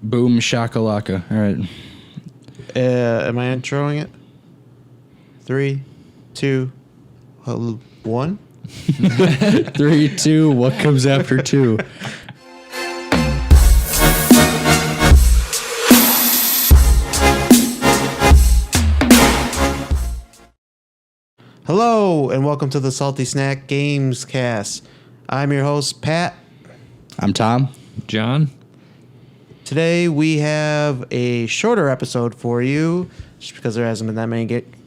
Boom shakalaka. All right. Am I introing it? 3, 2, 1. 3, 2. What comes after 2? Hello, and welcome to the Salty Snack GameCast. I'm your host, Pat. I'm Tom. John. Today we have a shorter episode for you, just because there hasn't been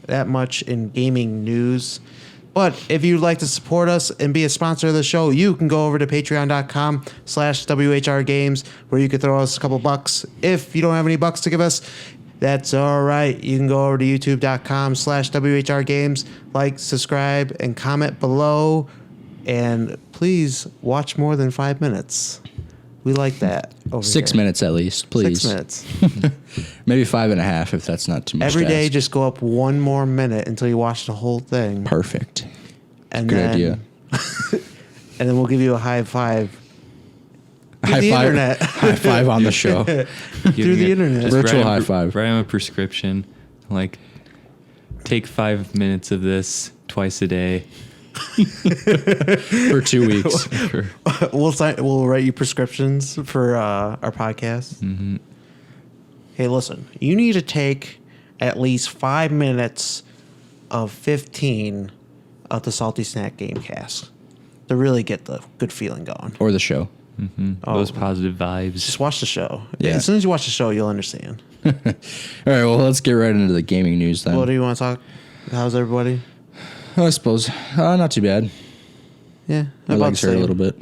that much in gaming news. But if you'd like to support us and be a sponsor of the show, you can go over to patreon.com/WHRGames, where you can throw us a couple bucks. If you don't have any bucks to give us, that's all right. You can go over to youtube.com/WHRGames, like, subscribe, and comment below. And please watch more than 5 minutes. We like that. 6 minutes at least, please. 6 minutes. Maybe 5.5 if that's not too much. Every day, just go up 1 more minute until you watch the whole thing. Perfect. And Good then, idea. And then we'll give you a high five. High the five. internet. High five on the show. Through the internet. Just Virtual write high five. Write on a prescription. Like, take 5 minutes of this twice a day. For 2 weeks. We'll write you prescriptions for our podcast. Mm-hmm. Hey, listen. You need to take at least 5 minutes of 15 of the Salty Snack Gamecast to really get the good feeling going. Or the show. Mm-hmm. Oh. Those positive vibes. Just watch the show. Yeah. As soon as you watch the show, you'll understand. All right, well, let's get right into the gaming news then. What do you want to talk? How's everybody? I suppose. Not too bad. Yeah. My about legs the hurt a same. little bit.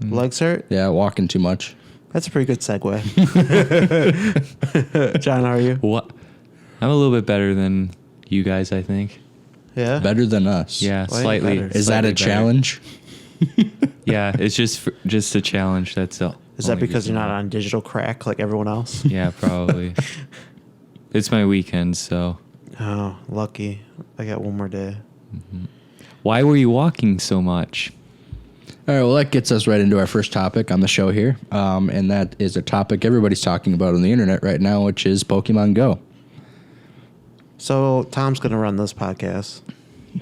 Legs hurt? Yeah, walking too much. That's a pretty good segue. John, how are you? What? I'm a little bit better than you guys, I think. Yeah. Better than us. Yeah, Why slightly. better? Is that a slightly better. challenge? Yeah, it's just a challenge. That's all. Is that because you're not on digital crack like everyone else? Yeah, probably. It's my weekend, so. Oh, lucky. I got 1 more day. Why were you walking so much? All right, well, that gets us right into our first topic on the show here. And that is a topic everybody's talking about on the internet right now, which is Pokemon Go. So Tom's going to run this podcast.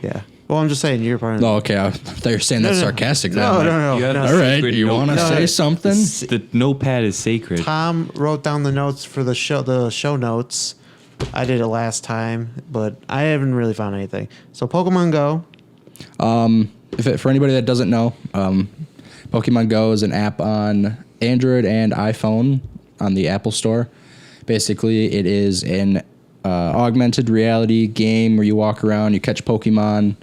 Yeah. Well, I'm just saying you're part of Oh, okay. I thought you were saying that sarcastic. No, no. You have All right, secret you want to notepad. say something? The notepad is sacred. Tom wrote down the notes for the show notes. I did it last time, but I haven't really found anything. So Pokemon Go. For anybody that doesn't know, Pokemon Go is an app on Android and iPhone on the Apple Store. Basically, it is an augmented reality game where you walk around, you catch Pokemon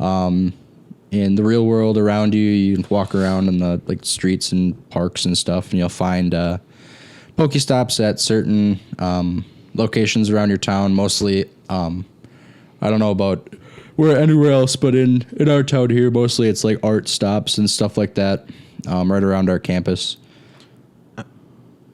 in the real world around you. You walk around in the streets and parks and stuff, and you'll find Pokestops at certain locations around your town. Mostly, I don't know about anywhere else, but in our town here, mostly it's like art stops and stuff like that, right around our campus.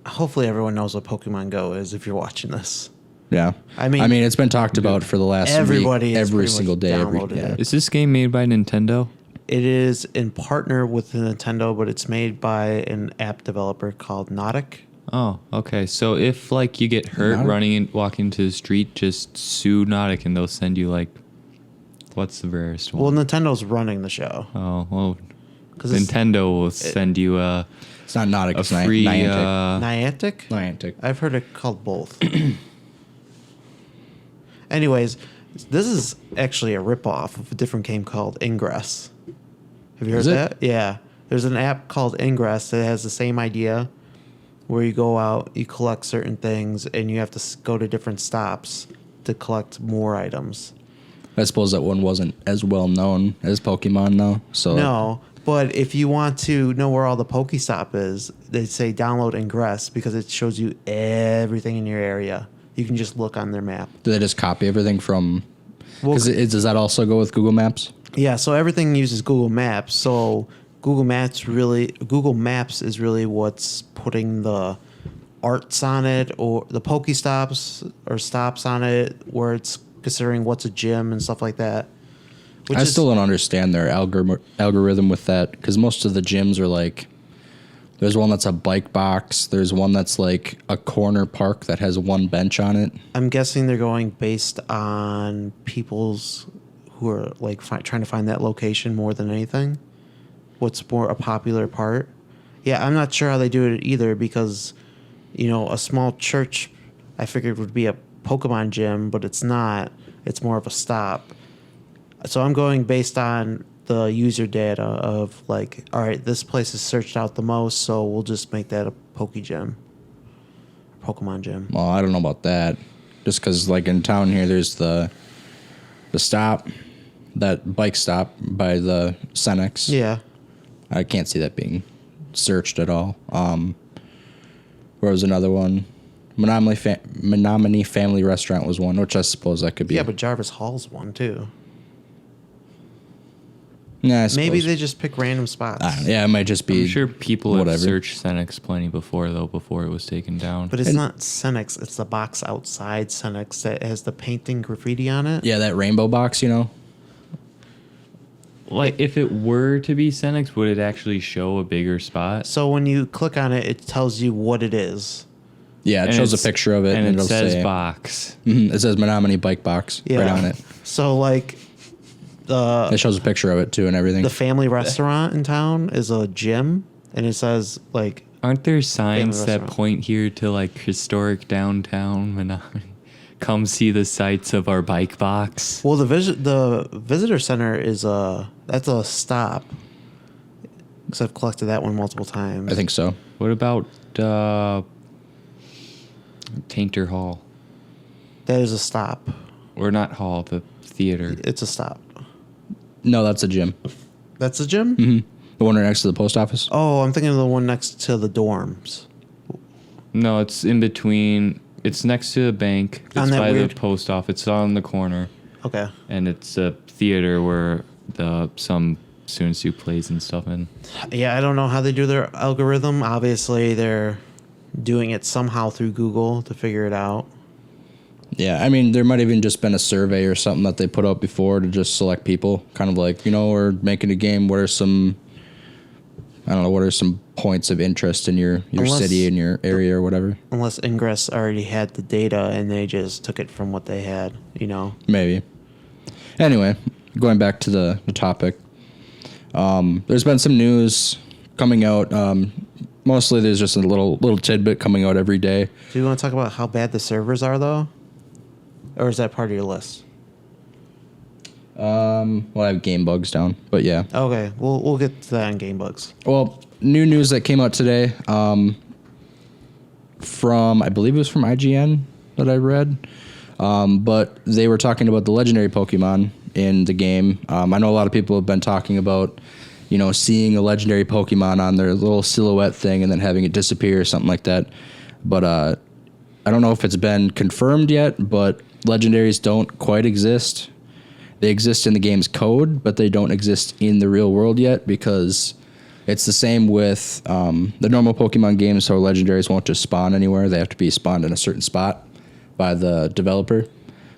Hopefully everyone knows what Pokemon Go is if you're watching this. Yeah, I mean, it's been talked about for the last everybody week, has every pretty much single day. downloaded it. Is this game made by Nintendo? It is in partner with Nintendo, but it's made by an app developer called Nautic. Oh, okay. So if you get hurt Nautic? running and walking to the street, just sue Nautic and they'll send you what's the rarest Well, one? Nintendo's running the show. Oh, well, 'Cause it's Nintendo will send you a It's not Nautic, it's free. Niantic. Niantic? Niantic. I've heard it called both. Anyways, this is actually a ripoff of a different game called Ingress. Have you heard Is it? that? Yeah. There's an app called Ingress that has the same idea where you go out, you collect certain things, and you have to go to different stops to collect more items. I suppose that one wasn't as well known as Pokemon, though. So No, but if you want to know where all the Pokestop is, they say download Ingress because it shows you everything in your area. You can just look on their map. do they just copy everything from? Well, Does that also go with Google Maps? yeah, so everything uses Google Maps. So Google Maps is really what's putting the arts on it, or the Pokestops or stops on it, where it's considering what's a gym and stuff like that. I still don't understand their algorithm with that, because most of the gyms are There's one that's a bike box. There's one that's like a corner park that has one bench on it. I'm guessing they're going based on people's who are like trying to find that location more than anything. What's more a popular part? Yeah, I'm not sure how they do it either because, a small church I figured would be a Pokemon gym, but it's not. It's more of a stop. So I'm going based on the user data of like, all right, this place is searched out the most, so we'll just make that a Pokemon gym. Well, I don't know about that. Just because, like, in town here, there's the stop, that bike stop by the Cenex. Yeah. I can't see that being searched at all. Where was another one? Menominee Family Restaurant was one, which I suppose that could be. Yeah, but Jarvis Hall's one too. Yeah, I suppose. Maybe they just pick random spots. Yeah, it might just be. I'm sure people whatever. have searched Cenex plenty before it was taken down. But it's not Cenex. It's the box outside Cenex that has the painting graffiti on it. Yeah, that rainbow box, Like, if it were to be Cenex, would it actually show a bigger spot? So when you click on it, it tells you what it is. Yeah, it shows a picture of it. And it it'll says say, box. It says Menominee Bike Box right on it. So like It shows a picture of it too and everything. the family restaurant in town is a gym, and it says like Aren't there signs that restaurant. point here to, like, historic downtown Menominee? Come see the sights of our bike box. well the visitor center is that's a stop. Because I've collected that one multiple times. I think so. What about Tainter Hall? that is a stop. Or not Hall, the theater. It's a stop. No, that's a gym. That's a gym? The one right next to the post office. Oh, I'm thinking of the one next to the dorms. No, it's in between. It's next to the bank. On It's that by weird- the post office. It's on the corner. Okay. And it's a theater where some students do plays and stuff in. Yeah, I don't know how they do their algorithm. Obviously, they're doing it somehow through Google to figure it out. Yeah, I mean, there might have even just been a survey or something that they put out before to just select people. Kind of like, we're making a game. What are some points of interest in your Unless- city and your area or whatever? Unless Ingress already had the data and they just took it from what they had, Maybe. Anyway, going back to the topic. There's been some news coming out. Mostly there's just a little tidbit coming out every day. Do you want to talk about how bad the servers are, though? Or is that part of your list? Well, I have game bugs down, but yeah. Okay, we'll get to that on Game Bugs. Well, new news that came out today from, I believe it was from IGN that I read. But they were talking about the legendary Pokemon in the game. I know a lot of people have been talking about, seeing a legendary Pokemon on their little silhouette thing and then having it disappear or something like that. But I don't know if it's been confirmed yet, but legendaries don't quite exist. They exist in the game's code, but they don't exist in the real world yet because it's the same with the normal Pokemon games, so legendaries won't just spawn anywhere. They have to be spawned in a certain spot by the developer.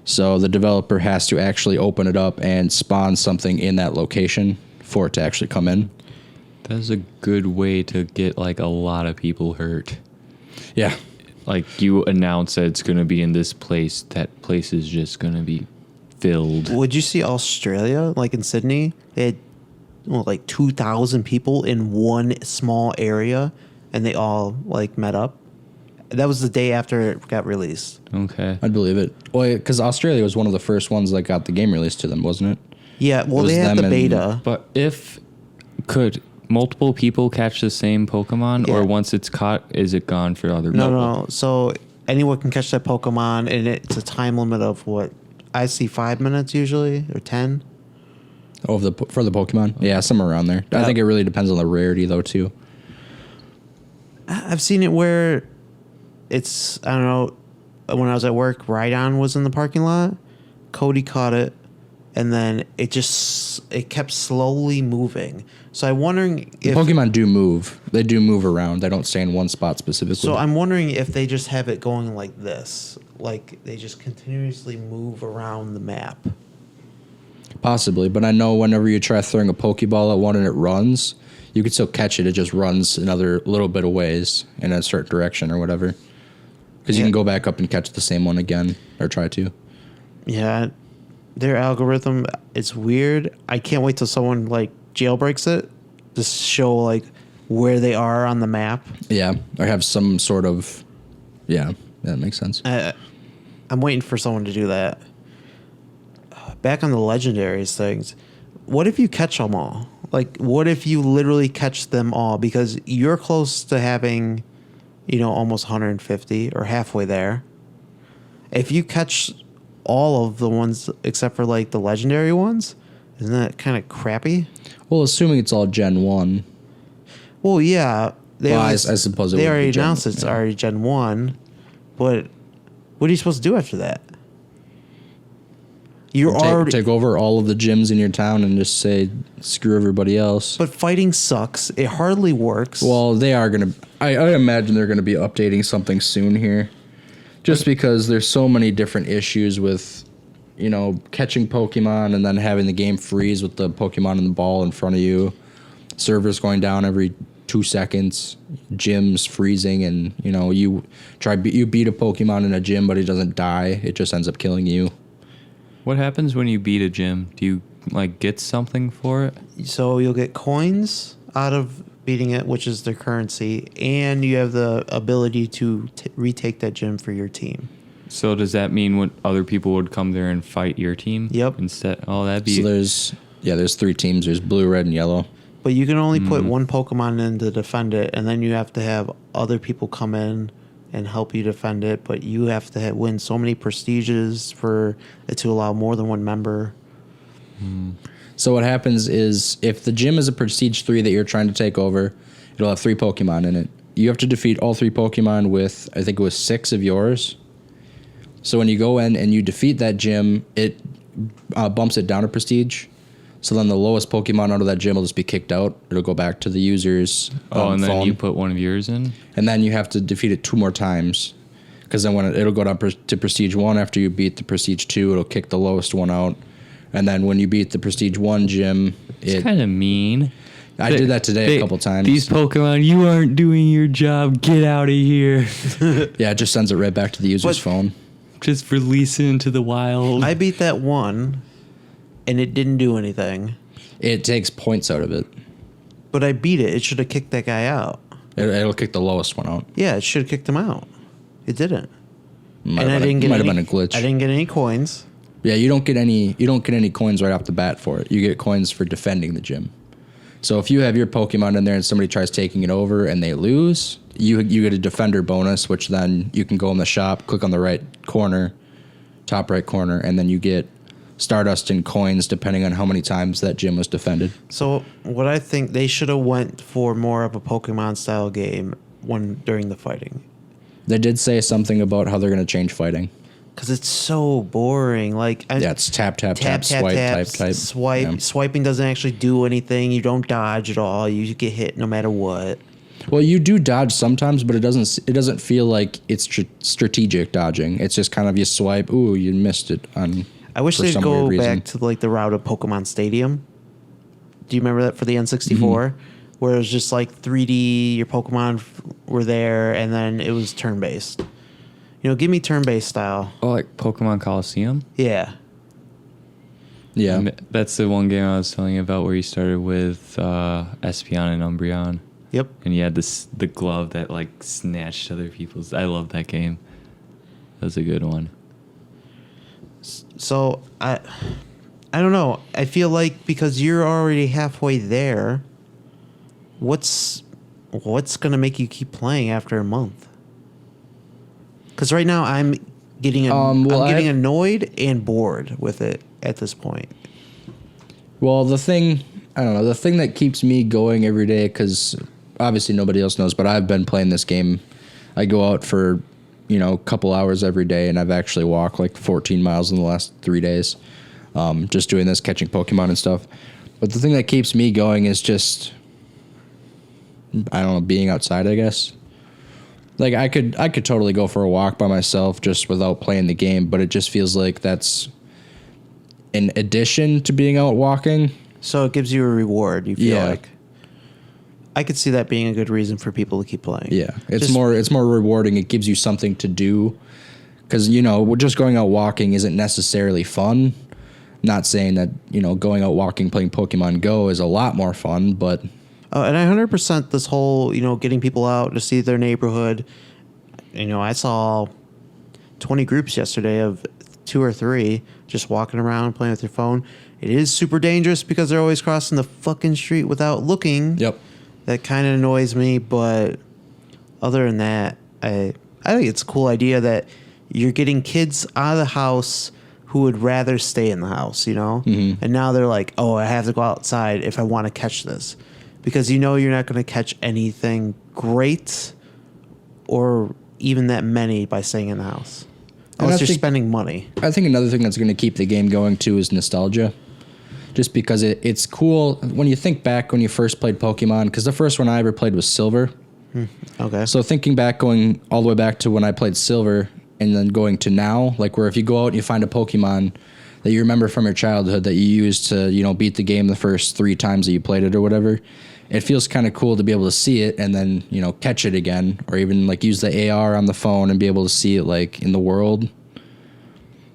So the developer has to actually open it up and spawn something in that location for it to actually come in. That's a good way to get, like, a lot of people hurt. Yeah. Like, you announce that it's going to be in this place. That place is just going to be filled. Would you see Australia, like in Sydney? They had, like 2,000 people in one small area, and they all, like, met up. That was the day after it got released. Okay. I'd believe it. Well, because Australia was one of the first ones that got the game released to them, wasn't it? Yeah, well, was they had them the and- beta. But could multiple people catch the same Pokemon, Yeah. or once it's caught, is it gone for other No, people? no. So anyone can catch that Pokemon, and it's a time limit of what? I see 5 minutes usually, or 10. Oh, for the Pokemon? Yeah, somewhere around there. I think it really depends on the rarity, though, too. I've seen it where it's, I don't know, when I was at work, Rhydon was in the parking lot. Cody caught it, and then it kept slowly moving. So I'm wondering if... Pokemon do move. They do move around. They don't stay in one spot specifically. So I'm wondering if they just have it going like this. Like, they just continuously move around the map. Possibly, but I know whenever you try throwing a Pokeball at one and it runs, You could still catch it. It just runs another little bit of ways in a certain direction or whatever. Because you can go back up and catch the same one again or try to. Yeah, their algorithm, it's weird. I can't wait till someone like jailbreaks it to show like where they are on the map. Yeah, or have some sort of, yeah, that makes sense. I'm waiting for someone to do that. Back on the legendaries things, what if you catch them all? Like, what if you literally catch them all? Because you're close to having, almost 150 or halfway there. If you catch all of the ones except for like the legendary ones, isn't that kind of crappy? Well, assuming it's all Gen 1. Well, yeah. I suppose it they would already be Gen, announced it's already Gen 1, but what are you supposed to do after that? You're already take over all of the gyms in your town and just say screw everybody else. But fighting sucks. It hardly works. Well, they are gonna. I imagine they're gonna be updating something soon here, just because there's so many different issues with, catching Pokemon and then having the game freeze with the Pokemon and the ball in front of you, servers going down every 2 seconds, gyms freezing, and you beat a Pokemon in a gym but it doesn't die. It just ends up killing you. What happens when you beat a gym? Do you get something for it? So you'll get coins out of beating it, which is their currency, and you have the ability to retake that gym for your team. So does that mean when other people would come there and fight your team? Yep. Instead, that'd be. So there's 3 teams. There's blue, red, and yellow. But you can only put one Pokemon in to defend it, and then you have to have other people come in and help you defend it. But you have to win so many prestiges for it to allow more than one member. So what happens is if the gym is a Prestige 3 that you're trying to take over, it'll have 3 Pokemon in it. You have to defeat all 3 Pokemon with, I think it was 6 of yours. So when you go in and you defeat that gym, it bumps it down to Prestige. So then the lowest Pokemon out of that gym will just be kicked out. It'll go back to the user's and then phone. you put one of yours in? And then you have to defeat it 2 more times. Because then when it'll go down to Prestige 1 after you beat the Prestige 2, it'll kick the lowest one out. And then when you beat the Prestige 1 gym... It's kind of mean. I did that today a couple times. These Pokemon, you aren't doing your job. Get out of here. Yeah, it just sends it right back to the user's phone. Just release it into the wild. I beat that one, and it didn't do anything. It takes points out of it. But I beat it. It should have kicked that guy out. It'll kick the lowest one out. Yeah, it should have kicked him out. It didn't. Might have been a glitch. I didn't get any coins. Yeah, you don't get any coins right off the bat for it. You get coins for defending the gym. So if you have your Pokemon in there and somebody tries taking it over and they lose, you get a defender bonus, which then you can go in the shop, click on the right corner, top right corner, and then you get Stardust and coins depending on how many times that gym was defended. So what I think they should have went for more of a Pokemon style game during the fighting. They did say something about how they're going to change fighting. Because it's so boring. It's tap, swipe, type. Swipe. Yeah. Swiping doesn't actually do anything. You don't dodge at all. You get hit no matter what. Well, you do dodge sometimes, but it doesn't feel like it's strategic dodging. It's just kind of you swipe. Ooh, you missed it. I wish they'd go back to the route of Pokemon Stadium. Do you remember that for the N64? Where it was just like 3D, your Pokemon were there, and then it was turn-based. Give me turn-based style. Oh, like Pokemon Coliseum? Yeah. Yeah. And that's the one game I was telling you about where you started with Espeon and Umbreon. Yep. And you had the glove that snatched other people's. I love that game. That was a good one. So I don't know. I feel like because you're already halfway there, what's gonna make you keep playing after a month? Because right now I'm getting annoyed and bored with it at this point. Well, the thing that keeps me going every day, because obviously nobody else knows, but I've been playing this game. I go out for, a couple hours every day, and I've actually walked 14 miles in the last 3 days, just doing this, catching Pokemon and stuff. But the thing that keeps me going is just, I don't know, being outside, I guess. I could totally go for a walk by myself just without playing the game, but it just feels like that's in addition to being out walking. So it gives you a reward, you feel like. I could see that being a good reason for people to keep playing. Yeah, it's Just- more rewarding. It gives you something to do, because just going out walking isn't necessarily fun. Not saying that going out walking playing Pokemon Go is a lot more fun, but And I 100% this whole getting people out to see their neighborhood. I saw 20 groups yesterday of 2 or 3 just walking around playing with their phone. It is super dangerous because they're always crossing the fucking street without looking. yep. That kind of annoys me, but other than that, I think it's a cool idea that you're getting kids out of the house who would rather stay in the house, Mm-hmm. And now they're like, oh, I have to go outside if I want to catch this. Because you're not going to catch anything great or even that many by staying in the house. Unless you're spending money. I think another thing that's going to keep the game going too is nostalgia. Just because it's cool when you think back when you first played Pokemon, because the first one I ever played was Silver. Okay. So thinking back, going all the way back to when I played Silver and then going to now, like where if you go out and you find a Pokemon that you remember from your childhood that you used to, beat the game the first 3 times that you played it or whatever, it feels kind of cool to be able to see it and then, catch it again, or even like use the AR on the phone and be able to see it like in the world.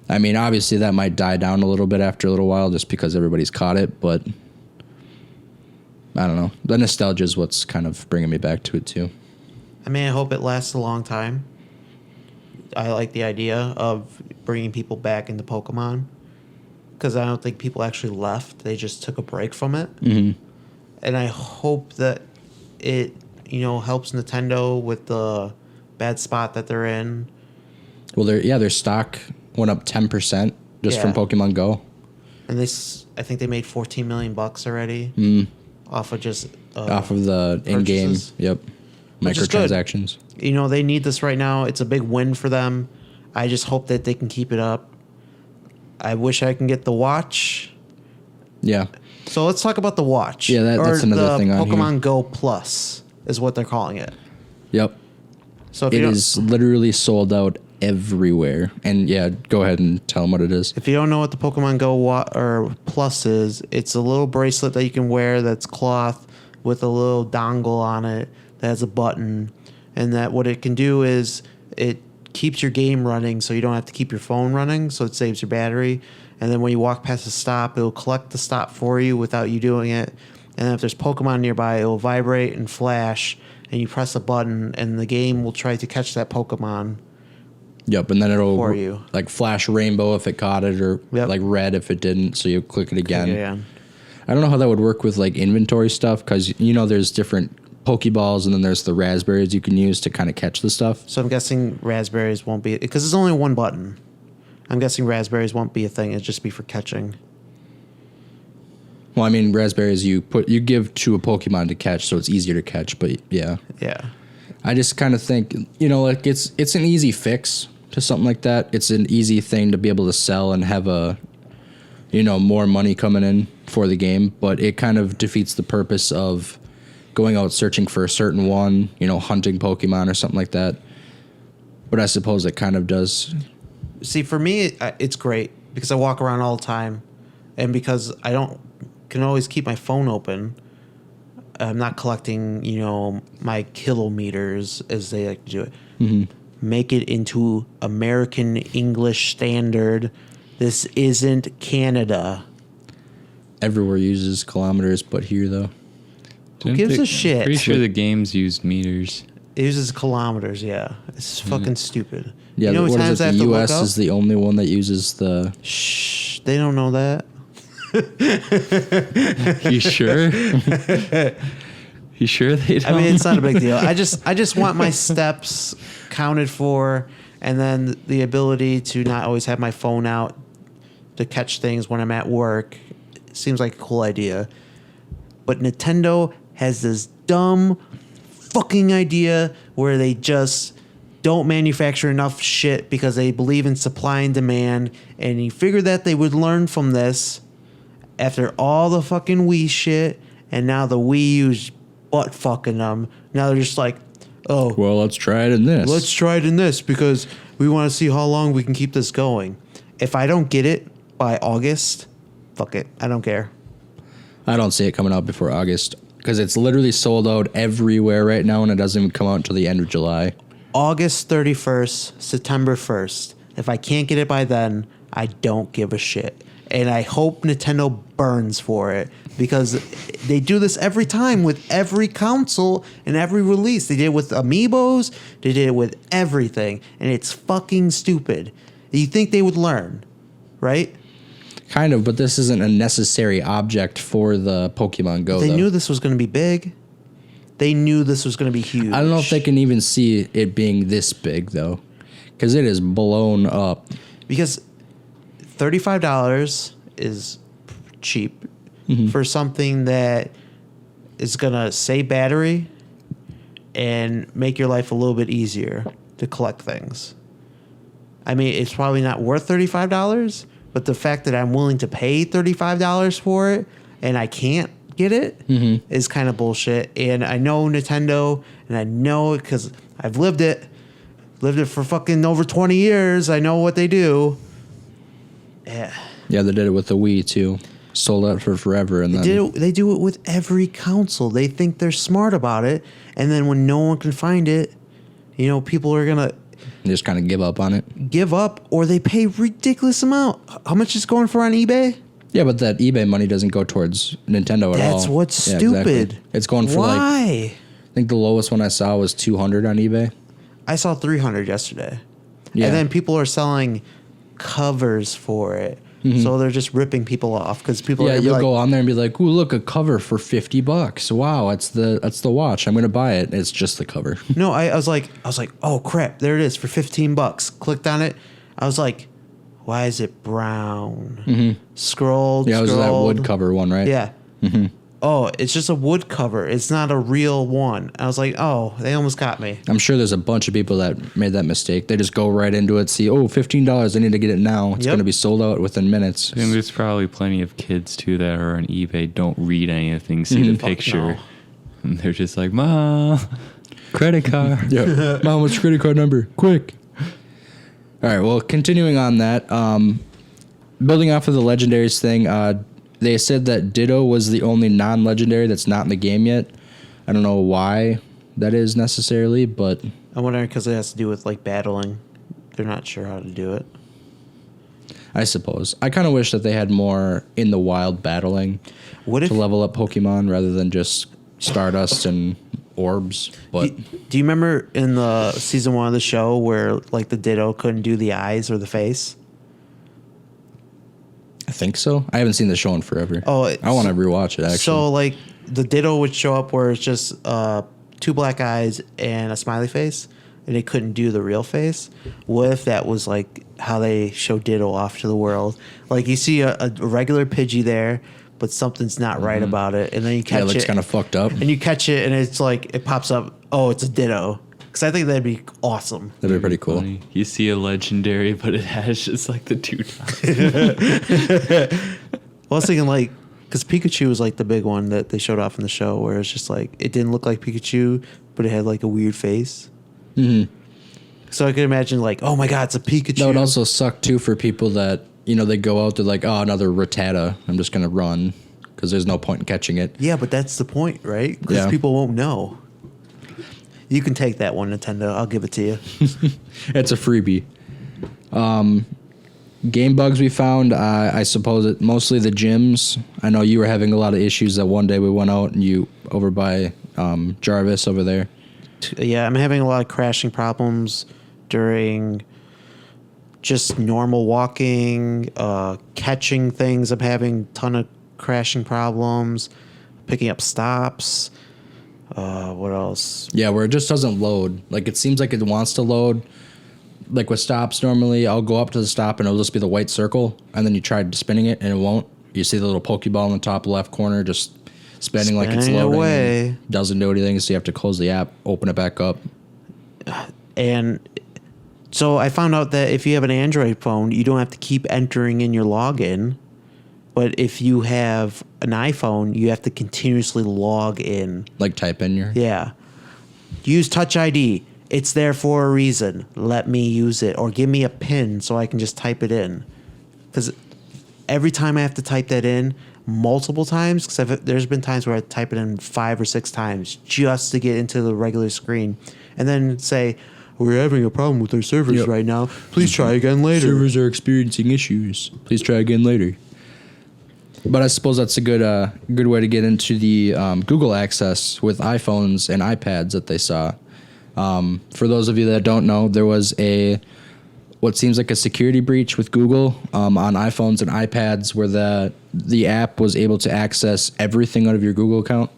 I mean, obviously that might die down a little bit after a little while just because everybody's caught it, but I don't know. The nostalgia is what's kind of bringing me back to it too. I mean, I hope it lasts a long time. I like the idea of bringing people back into Pokemon because I don't think people actually left. They just took a break from it. Mm-hmm. And I hope that it, helps Nintendo with the bad spot that they're in. Well, their stock went up 10% just from Pokemon Go. And I think they made $14 million already off of just Off of the in-game, purchases. yep, Which is good. microtransactions. They need this right now. It's a big win for them. I just hope that they can keep it up. I wish I can get the watch. Yeah. So let's talk about the watch. Yeah, that's another thing on here. Pokemon Go Plus is what they're calling it. Yep. So if It you is literally sold out everywhere. And yeah, go ahead and tell them what it is. if you don't know what the Pokemon Go or Plus is, it's a little bracelet that you can wear that's cloth with a little dongle on it that has a button, and that what it can do is it keeps your game running so you don't have to keep your phone running, so it saves your battery. And then when you walk past a stop, it'll collect the stop for you without you doing it. And then if there's Pokemon nearby, it'll vibrate and flash, and you press a button, and the game will try to catch that Pokemon. Yep, and then it'll For you. like flash rainbow if it caught it, or like red if it didn't, so you click it again. Yeah. I don't know how that would work with like inventory stuff, because there's different Pokeballs and then there's the raspberries you can use to kind of catch the stuff. So I'm guessing raspberries won't be, because there's only one button. I'm guessing raspberries won't be a thing. It'd just be for catching. Well, I mean, raspberries you give to a Pokemon to catch, so it's easier to catch. But yeah, I just kind of think like it's an easy fix to something like that. It's an easy thing to be able to sell and have a more money coming in for the game. But it kind of defeats the purpose of going out searching for a certain one, hunting Pokemon or something like that. But I suppose it kind of does. See, for me, it's great because I walk around all the time, and because I can always keep my phone open. I'm not collecting, my kilometers as they like to do it. Mm-hmm. Make it into American English standard. This isn't Canada. Everywhere uses kilometers, but here though. Who gives a shit? Pretty sure the games used meters. It uses kilometers, yeah. It's fucking stupid. Yeah, You know how many what times is I it? have The to look U.S. up? is the only one that uses the. Shh, they don't know that. You sure? You sure they don't? I mean, it's not a big deal. I just want my steps counted for, and then the ability to not always have my phone out to catch things when I'm at work. Seems like a cool idea. But Nintendo has this dumb fucking idea where they just don't manufacture enough shit because they believe in supply and demand, and you figure that they would learn from this after all the fucking Wii shit, and now the Wii U's butt fucking them. Now they're just like, oh, Well, let's try it in this. let's try it in this because we want to see how long we can keep this going. If I don't get it by August, fuck it. I don't care. I don't see it coming out before August because it's literally sold out everywhere right now, and it doesn't even come out until the end of July. August 31st, September 1st. If I can't get it by then, I don't give a shit. And I hope Nintendo burns for it because they do this every time with every console and every release. They did it with Amiibos, they did it with everything, and it's fucking stupid. You think they would learn, right? Kind of, but this isn't a necessary object for the Pokemon Go. They though. knew this was going to be big. They knew this was going to be huge. I don't know if they can even see it being this big though, because it is blown up. Because $35 is cheap for something that is going to save battery and make your life a little bit easier to collect things. I mean, it's probably not worth $35, but the fact that I'm willing to pay $35 for it and I can't get it is kind of bullshit. And I know Nintendo, and I know it because I've lived it for fucking over 20 years. I know what they do. Yeah. Yeah, they did it with the Wii too. Sold out for forever, and They do it with every console. They think they're smart about it, and then when no one can find it, people are gonna just kind of give up on it. give up, or they pay ridiculous amount. How much is going for on eBay? Yeah, but that eBay money doesn't go towards Nintendo at all. That's what's Yeah, stupid. exactly. It's going for Why? I think the lowest one I saw was 200 on eBay. I saw 300 yesterday. Yeah. And then people are selling covers for it. So they're just ripping people off because people Yeah, are you'll like, go on there and be like, "Ooh, look, a cover for $50. Wow, that's the watch. I'm gonna buy it." It's just the cover. no, I was like, oh crap, there it is for $15. Clicked on it. I was like, why is it brown? Scrolled. Yeah, it was that scrolled. wood cover one, right? Yeah. Oh, it's just a wood cover. It's not a real one. I was like, oh, they almost got me. I'm sure there's a bunch of people that made that mistake. They just go right into it, see, oh, $15, I need to get it now. It's Yep. going to be sold out within minutes. And there's probably plenty of kids too that are on eBay, don't read anything, see the picture, no. and they're just like, "Ma, credit card." Yeah. Mom, what's your credit card number? Quick. All right, well, continuing on that, building off of the Legendaries thing, they said that Ditto was the only non-legendary that's not in the game yet. I don't know why that is necessarily, but I'm wondering because it has to do with like battling. They're not sure how to do it. I suppose. I kind of wish that they had more in the wild battling What if? to level up Pokemon rather than just Stardust and orbs. But Do you remember in the season 1 of the show where like the Ditto couldn't do the eyes or the face? I think so. I haven't seen the show in forever. Oh, I want to rewatch it, actually. So like the Ditto would show up where it's just 2 black eyes and a smiley face, and they couldn't do the real face. What if that was like how they show Ditto off to the world? Like you see a regular Pidgey there, but something's not right about it, and then you catch yeah, it looks it, kind of fucked up. and you catch it, and it's like it pops up. Oh, it's a Ditto. Because I think that'd be awesome. That'd be pretty cool. Funny. You see a legendary, but it has just like the 2 dots. Well, I was thinking like, because Pikachu was like the big one that they showed off in the show, where it's just like it didn't look like Pikachu, but it had like a weird face. So I could imagine like, oh my god, it's a Pikachu. That would also suck too for people that, they go out, they're like, oh, another Rattata. I'm just going to run because there's no point in catching it. Yeah, but that's the point, right? Because Yeah. people won't know. You can take that one, Nintendo. I'll give it to you. It's a freebie. Game bugs we found, I suppose it mostly the gyms. I know you were having a lot of issues that one day we went out and you over by Jarvis over there. Yeah, I'm having a lot of crashing problems during just normal walking, catching things. I'm having a ton of crashing problems, picking up stops. What else? Yeah, where it just doesn't load. Like it seems like it wants to load. Like with stops, normally I'll go up to the stop and it'll just be the white circle, and then you try spinning it and it won't. You see the little Pokeball in the top left corner just spinning like it's Spinning loading. away. And doesn't do anything, so you have to close the app, open it back up. And so I found out that if you have an Android phone, you don't have to keep entering in your login. But if you have an iPhone, you have to continuously log in. Like type in your... Yeah. Use Touch ID. It's there for a reason. Let me use it. Or give me a PIN so I can just type it in. Because every time I have to type that in, multiple times because there's been times where I type it in 5 or 6 times just to get into the regular screen, and then say, "We're having a problem with our servers right now. Please try again later." Servers are experiencing issues. Please try again later. But I suppose that's a good way to get into the Google access with iPhones and iPads that they saw. For those of you that don't know, there was what seems like a security breach with Google on iPhones and iPads where the app was able to access everything out of your Google account.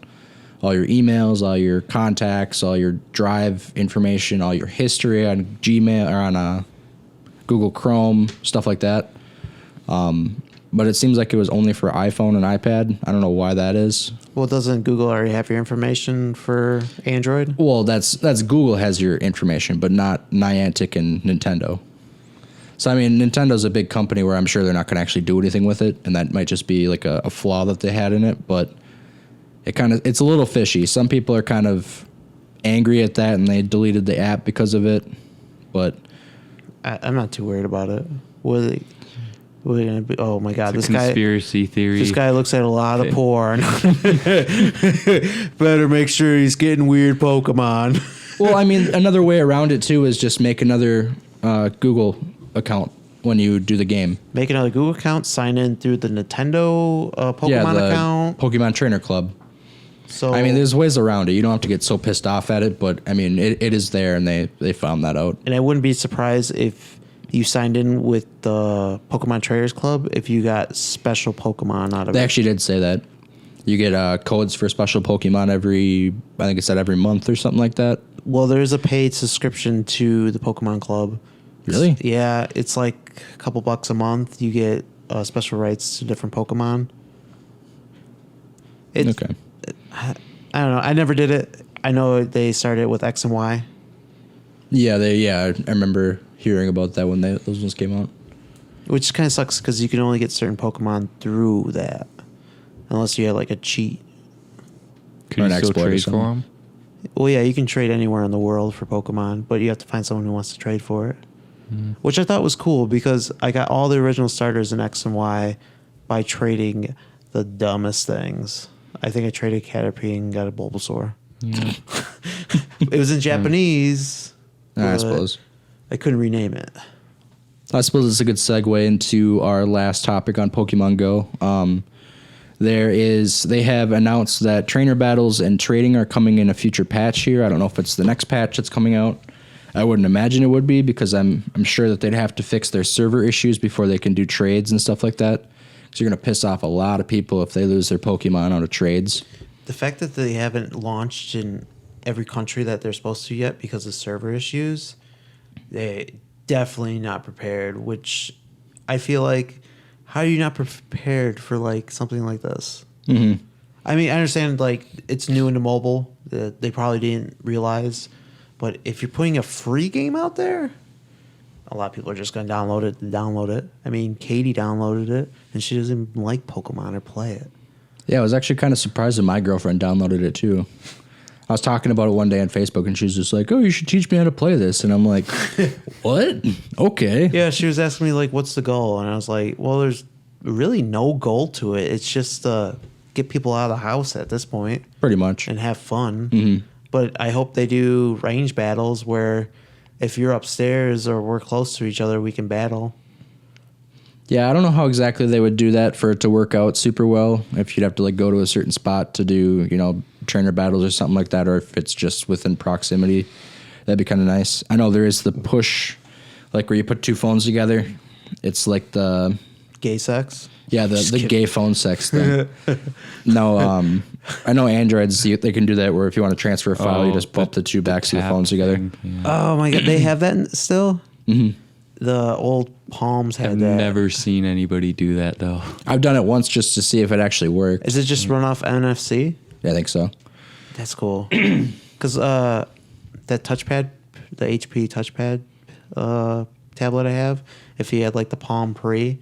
All your emails, all your contacts, all your Drive information, all your history on Gmail or on Google Chrome, stuff like that. But it seems like it was only for iPhone and iPad. I don't know why that is. Well, doesn't Google already have your information for Android? Well, that's Google has your information, but not Niantic and Nintendo. So, I mean, Nintendo's a big company where I'm sure they're not going to actually do anything with it, and that might just be like a flaw that they had in it, but it's a little fishy. Some people are kind of angry at that, and they deleted the app because of it, but I'm not too worried about it. Oh my God! It's a conspiracy theory. This guy looks at a lot of porn. Better make sure he's getting weird Pokemon. Well, I mean, another way around it too is just make another Google account when you do the game. Make another Google account. Sign in through the Nintendo Pokemon account. Pokemon Trainer Club. So I mean, there's ways around it. You don't have to get so pissed off at it, but I mean, it is there, and they found that out. And I wouldn't be surprised if you signed in with the Pokemon Traders Club if you got special Pokemon out of it. They actually did say that. You get codes for special Pokemon I think it said every month or something like that. Well, there's a paid subscription to the Pokemon Club. Really? Yeah, it's like a couple bucks a month. You get special rights to different Pokemon. Okay. I don't know. I never did it. I know they started with X and Y. Yeah, I remember hearing about that when those ones came out. Which kind of sucks because you can only get certain Pokemon through that. Unless you had like a cheat. Can you still trade for them? Well, yeah, you can trade anywhere in the world for Pokemon, but you have to find someone who wants to trade for it. Which I thought was cool because I got all the original starters in X and Y by trading the dumbest things. I think I traded Caterpie and got a Bulbasaur. Yeah. It was in Japanese. I suppose. I couldn't rename it. I suppose it's a good segue into our last topic on Pokemon Go. They have announced that trainer battles and trading are coming in a future patch here. I don't know if it's the next patch that's coming out. I wouldn't imagine it would be because I'm sure that they'd have to fix their server issues before they can do trades and stuff like that. So you're going to piss off a lot of people if they lose their Pokemon out of trades. The fact that they haven't launched in every country that they're supposed to yet because of server issues, they definitely not prepared, which I feel like, how are you not prepared for like something like this? Mm-hmm. I mean, I understand like it's new into mobile that they probably didn't realize, but if you're putting a free game out there, a lot of people are just going to download it. I mean, Katie downloaded it, and she doesn't even like Pokemon or play it. Yeah, I was actually kind of surprised that my girlfriend downloaded it too. I was talking about it one day on Facebook, and she was just like, "Oh, you should teach me how to play this." And I'm like, "What? Okay." Yeah, she was asking me like, "What's the goal?" And I was like, "Well, there's really no goal to it. It's just get people out of the house at this point, Pretty much. and have fun." Mm-hmm. But I hope they do range battles where if you're upstairs or we're close to each other, we can battle. Yeah, I don't know how exactly they would do that for it to work out super well. If you'd have to like go to a certain spot to do, trainer battles or something like that, or if it's just within proximity, that'd be kind of nice. I know there is the push, like where you put two phones together. It's like the Gay sex? yeah the gay phone sex thing. No, I know Androids they can do that where if you want to transfer a file, you just bump the two backs of the phones together. Yeah. Oh my god, they have that still? Mm-hmm. The old Palms had I've that. never seen anybody do that though. I've done it once just to see if it actually worked. Is it just run off NFC? Yeah, I think so. That's cool. Because that touchpad, the HP touchpad tablet I have, if you had like the Palm Pre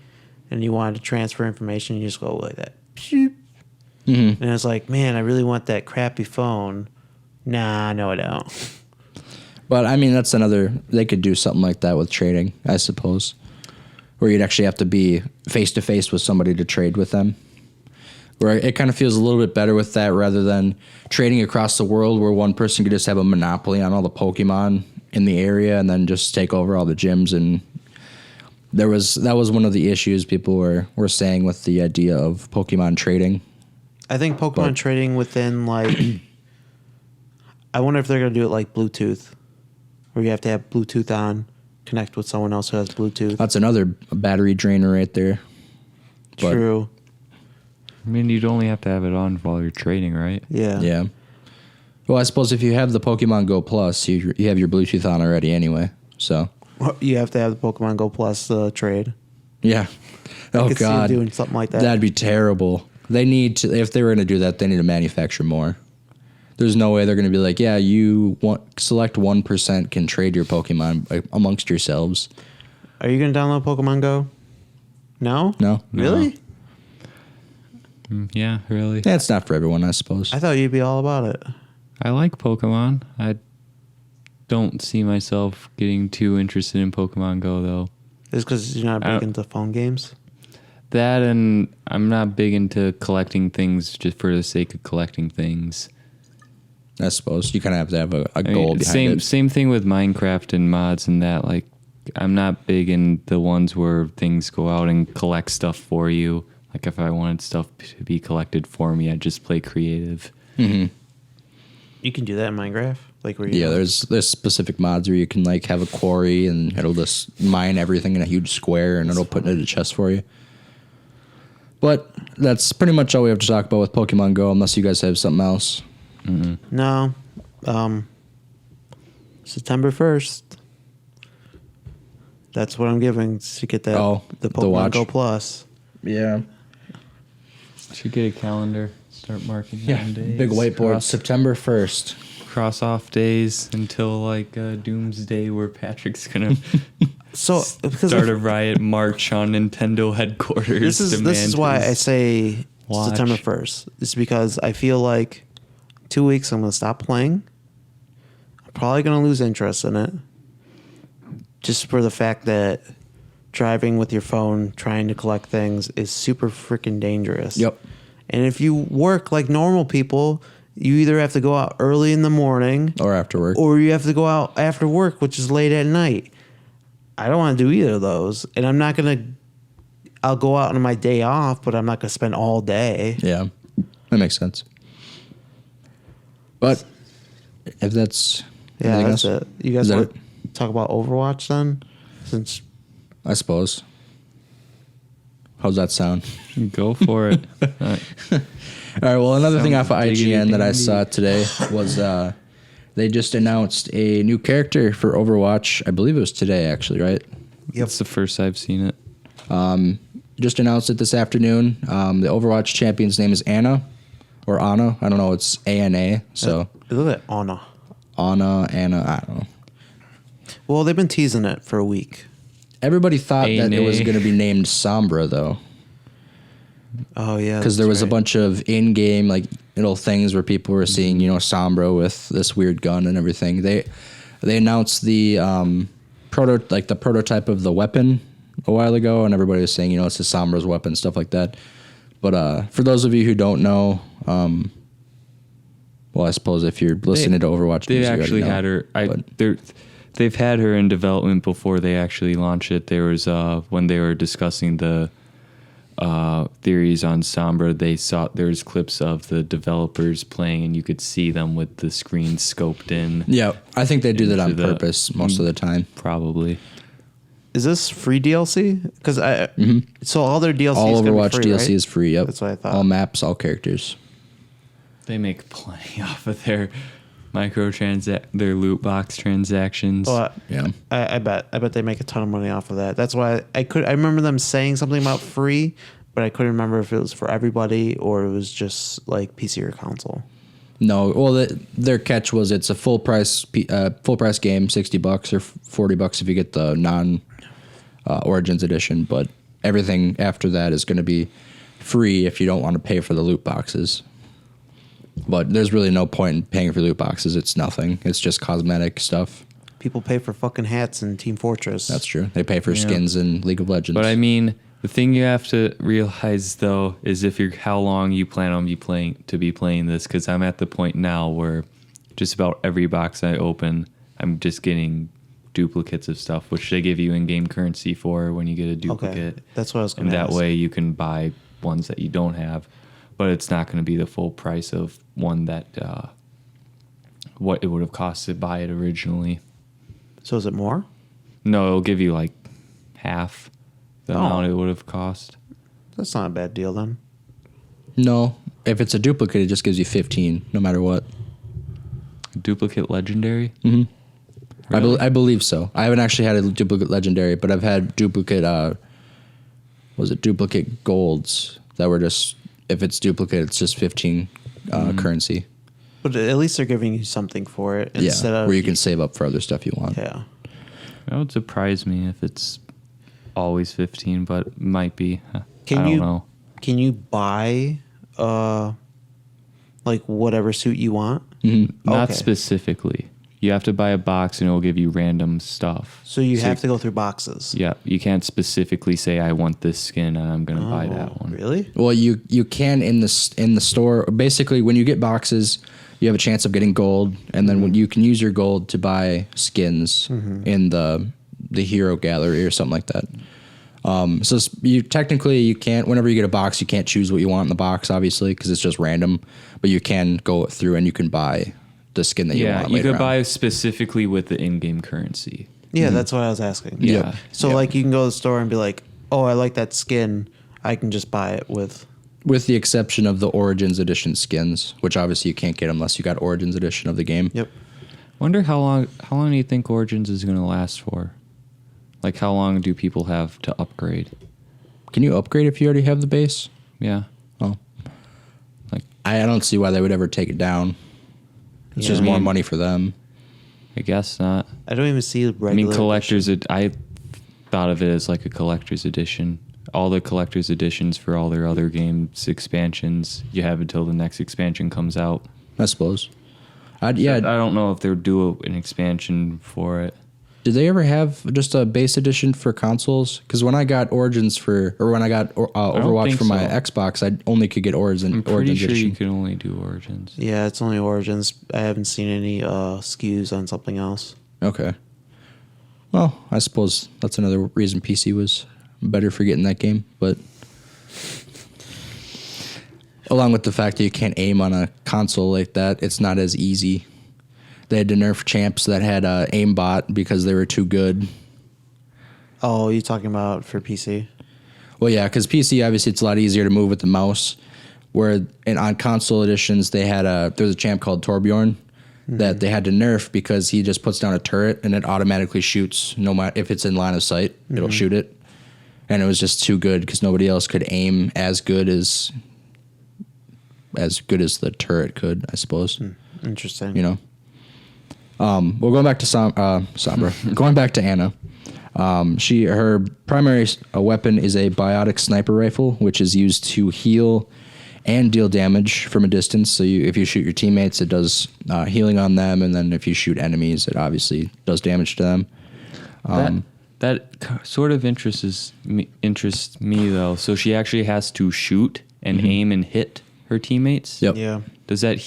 and you wanted to transfer information, you just go like that. Mm-hmm. And I was like, man, I really want that crappy phone. Nah, no, I don't. But I mean, that's they could do something like that with trading, I suppose, where you'd actually have to be face to face with somebody to trade with them. where it kind of feels a little bit better with that rather than trading across the world where one person could just have a monopoly on all the Pokemon in the area and then just take over all the gyms. And that was one of the issues people were saying with the idea of Pokemon trading. I think Pokemon trading within like, I wonder if they're gonna do it like Bluetooth, where you have to have Bluetooth on, connect with someone else who has Bluetooth. That's another battery drainer right there. But, True. I mean, you'd only have to have it on while you're trading, right? Yeah. Yeah. Well, I suppose if you have the Pokemon Go Plus, you have your Bluetooth on already anyway. So You have to have the Pokemon Go Plus trade. yeah. I Oh could see them God, doing something like that. that'd be terrible. They need to, if they were going to do that, they need to manufacture more. There's no way they're going to be like, yeah, select 1% can trade your Pokemon amongst yourselves. Are you gonna download Pokemon Go? No. No, Really? Yeah, really. yeah, it's not for everyone, I suppose. I thought you'd be all about it. I like Pokemon. I don't see myself getting too interested in Pokemon Go, though. It's because you're not big into phone games. That, and I'm not big into collecting things just for the sake of collecting things. I suppose you kind of have to have a goal behind it. Same thing with Minecraft and mods and that. Like, I'm not big in the ones where things go out and collect stuff for you. Like, if I wanted stuff to be collected for me, I'd just play creative. Mm-hmm. You can do that in Minecraft. Like where you Yeah, there's specific mods where you can like have a quarry and it'll just mine everything in a huge square and it'll put it in a chest for you. But that's pretty much all we have to talk about with Pokemon Go, unless you guys have something else. No. September 1st. That's what I'm giving to get that the Pokemon watch. Go Plus. Yeah. Should get a calendar. Start marking down days. Big whiteboard. September 1st. Cross off days until like Doomsday, where Patrick's gonna So because start a riot march on Nintendo headquarters. this is why I say watch. September 1st. It's because I feel like 2 weeks I'm gonna stop playing. I'm probably gonna lose interest in it. Just for the fact that driving with your phone trying to collect things is super freaking dangerous. Yep. And if you work like normal people, you either have to go out early in the morning Or after work. or you have to go out after work, which is late at night. I don't want to do either of those. And I'm not going to, I'll go out on my day off, but I'm not going to spend all day. Yeah. That makes sense. But if that's Yeah, anything that's else? it. You guys Is that want to talk about Overwatch then? Since I suppose. How's that sound? Go for it. All right. Well, another thing Sounds off of diggity IGN that I dandy. saw today was they just announced a new character for Overwatch. I believe it was today, actually, right? It's the first I've seen it. Just announced it this afternoon. The Overwatch champion's name is Anna, or Anna. I don't know. It's ANA. So look at Anna. Anna, I don't know. Well, they've been teasing it for a week. Everybody thought that it was ANA. going to be named Sombra, though. Oh yeah, Because there that's was a right. bunch of in-game like little things where people were seeing, Sombra with this weird gun and everything. They announced the the prototype of the weapon a while ago, and everybody was saying, it's a Sombra's weapon, stuff like that. But for those of you who don't know, well, I suppose if you're listening to Overwatch, They news, you actually already know, had her. but- They've had her in development before they actually launched it. There was when they were discussing the theories on Sombra, there's clips of the developers playing, and you could see them with the screen scoped in. Yeah, I think they do that on Into the- purpose most of the time. Probably. Is this free DLC? Because so all their DLC All is gonna be Overwatch free, DLC right? is free. Yep, That's what I thought. All maps, all characters. They make plenty off of their their loot box transactions. Oh, Yeah. I bet they make a ton of money off of that. That's why I remember them saying something about free, but I couldn't remember if it was for everybody or it was just like PC or console. No, well, their catch was it's a full price game, $60 or $40 if you get the non Origins edition, but everything after that is going to be free if you don't want to pay for the loot boxes. But there's really no point in paying for loot boxes. It's nothing. It's just cosmetic stuff. People pay for fucking hats in Team Fortress. That's true. They pay for skins in League of Legends. But I mean, The thing you have to realize though is if you're how long you plan on be playing this, because I'm at the point now where just about every box I open, I'm just getting duplicates of stuff, which they give you in-game currency for when you get a duplicate. Okay, that's what I was going to And ask. that way you can buy ones that you don't have, but it's not going to be the full price of one that what it would have cost to buy it originally. So is it more? No, it'll give you like half the amount it would have cost. That's not a bad deal then. No, if it's a duplicate, it just gives you 15, no matter what. Duplicate legendary? Mm-hmm. Really? I believe so. I haven't actually had a duplicate legendary, but I've had duplicate. Duplicate golds that were just if it's duplicate, it's just 15 currency. But at least they're giving you something for it instead of where you can save up for other stuff you want. Yeah. That would surprise me if it's always 15, but it might be. I Can don't know. Can you buy like whatever suit you want? Not Okay. specifically. You have to buy a box and it will give you random stuff. So you have to go through boxes. Yeah, you can't specifically say I want this skin and I'm going to buy that one. Really? Well, you can in the store. Basically, when you get boxes, you have a chance of getting gold, and then when you can use your gold to buy skins in the hero gallery or something like that. So you technically you can't. Whenever you get a box, you can't choose what you want in the box, obviously, because it's just random. But you can go through and you can buy the skin that you want. You later could on. buy specifically with the in-game currency. Yeah, that's what I was asking. Yeah. So Yep. like you can go to the store and be like, "Oh, I like that skin. I can just buy it with." With the exception of the Origins Edition skins, which obviously you can't get unless you got Origins Edition of the game. Yep. Wonder how long do you think Origins is going to last for? Like how long do people have to upgrade? Can you upgrade if you already have the base? Yeah. Oh, Like I don't see why they would ever take it down. It's Yeah. just I more mean- money for them. I guess not. I don't even see regular. I mean collectors edition. I thought of it as like a collector's edition. All the collector's editions for all their other games expansions, you have until the next expansion comes out. I suppose. I don't know if they'll do an expansion for it. Did they ever have just a base edition for consoles? Because when I got Origins when I got Overwatch think for my so. Xbox, I only could get Origins I'm pretty sure edition. you can only do Origins. Yeah, it's only Origins. I haven't seen any SKUs on something else. Okay. Well, I suppose that's another reason PC was better for getting that game, but along with the fact that you can't aim on a console like that, it's not as easy. They had to nerf champs that had aimbot because they were too good. Oh, you talking about for PC? Well, yeah, because PC obviously it's a lot easier to move with the mouse. On console editions they had there was a champ called Torbjorn that they had to nerf because he just puts down a turret and it automatically shoots no matter if it's in line of sight, it'll shoot it. And it was just too good because nobody else could aim as good as the turret could, I suppose. Interesting. You know. Well, going back to Sombra, going back to Anna, her primary weapon is a biotic sniper rifle, which is used to heal and deal damage from a distance. So if you shoot your teammates, it does healing on them, and then if you shoot enemies, it obviously does damage to them. That sort of interests me though. So she actually has to shoot and aim and hit her teammates. Yep. Yeah. Does that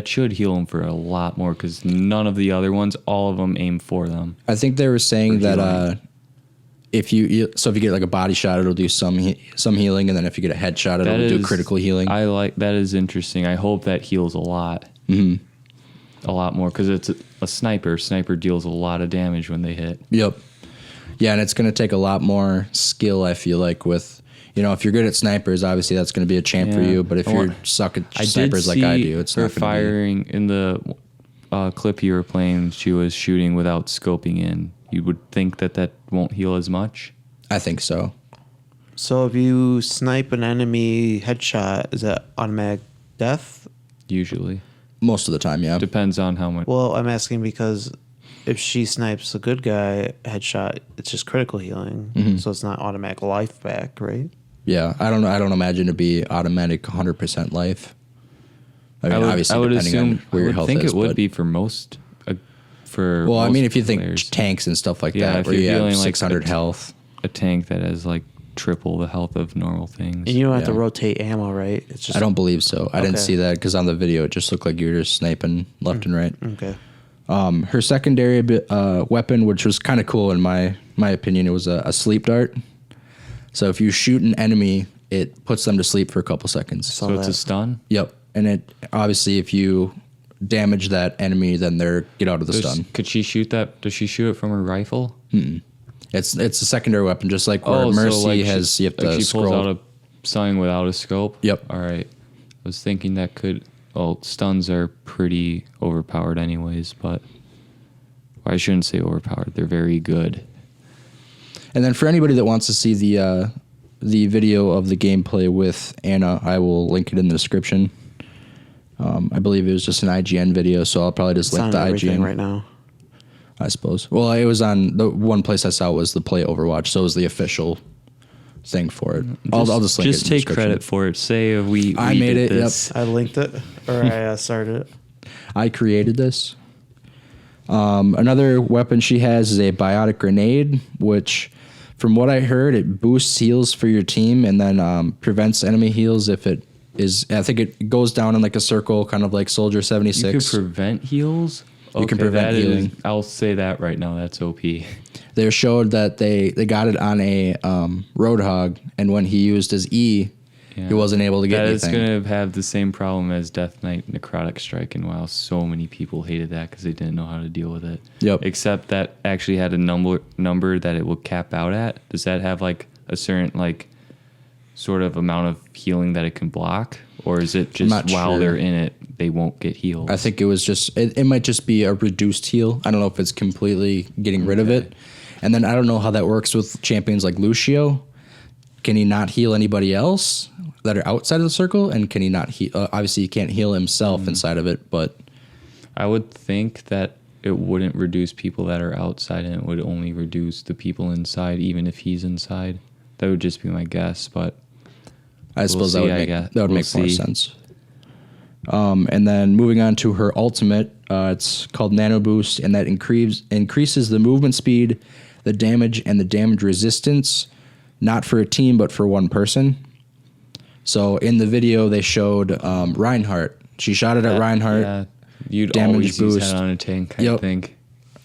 should heal them for a lot more because none of the other ones, all of them aim for them. I think they were saying For that if you get like a body shot, it'll do some healing, and then if you get a headshot, it'll do critical healing. I like that is interesting. I hope that heals a lot. Mm-hmm. A lot more because it's a sniper. Sniper deals a lot of damage when they hit. Yep. Yeah, and it's going to take a lot more skill, I feel like, with, if you're good at snipers, obviously that's going to be a champ for Yeah. you, but if you're suck at snipers like I do, it's her not going to firing in the clip you were playing, she was shooting without scoping in. You would think that won't heal as much? I think so. So if you snipe an enemy headshot, is that automatic death? Usually. Most of the time, yeah. Depends on how much. Well, I'm asking because if she snipes a good guy headshot, it's just critical healing, so it's not automatic life back, right? Yeah, I don't imagine it'd be automatic 100% life. I mean, obviously, I would depending assume, on where your I would health think is. it would but- be for most. Well, I mean, if you think players. tanks and stuff like Yeah, that, if where you're you have dealing, like, 600 health. A tank that has like triple the health of normal things. And you don't have to Yeah. rotate ammo, right? It's just I don't believe so. I didn't Okay. see that because on the video it just looked like you were just sniping left and right. Okay. Her secondary weapon, which was kind of cool in my opinion, it was a sleep dart. So if you shoot an enemy, it puts them to sleep for a couple seconds. So So it's that- a stun? Yep, and it obviously if you damage that enemy, then they're get out of the stun. Could she shoot that? Does she shoot it from her rifle? It's a secondary weapon, just like where Mercy has. You have to she pulls scroll. out something without a scope? Yep. All right. I was thinking that could... Well, stuns are pretty overpowered anyways, but... I shouldn't say overpowered. They're very good. And then for anybody that wants to see the video of the gameplay with Anna, I will link it in the description. I believe it was just an IGN video, so I'll probably just It's link on the everything IGN. right now. I suppose. Well, it was on the one place I saw was the Play Overwatch, so it was the official thing for it. I'll just link it. Just in the take description. credit for it. Say we I made did it, yep. this. I linked it, or I started it. I created this. Another weapon she has is a biotic grenade, which, from what I heard, it boosts heals for your team and then prevents enemy heals if it is. I think it goes down in like a circle, kind of like Soldier 76. You can prevent heals? You can prevent that is- healing. I'll say that right now. That's OP. They showed that they got it on a Roadhog, and when he used his E, Yeah. he wasn't able to get That is anything. going to have the same problem as Death Knight Necrotic Strike, and wow, so many people hated that because they didn't know how to deal with it. Yep. Except that actually had a number that it will cap out at. Does that have like a certain like sort of amount of healing that it can block, or is it just not while sure. they're in it they won't get healed? I think it was just it might just be a reduced heal. I don't know if it's completely getting rid of it. And then I don't know how that works with champions like Lucio. Can he not heal anybody else that are outside of the circle? And can he not heal? Obviously, he can't heal himself inside of it, but I would think that it wouldn't reduce people that are outside, and it would only reduce the people inside, even if he's inside. That would just be my guess, but I suppose that see, would I make, guess. that would We'll make more see. sense. And then moving on to her ultimate, it's called Nano Boost, and that increases the movement speed, the damage, and the damage resistance, not for a team, but for one person. So in the video, they showed Reinhardt. She shot it at Reinhardt. Yeah, you'd damage always use boost. that on a tank, I Yep. think.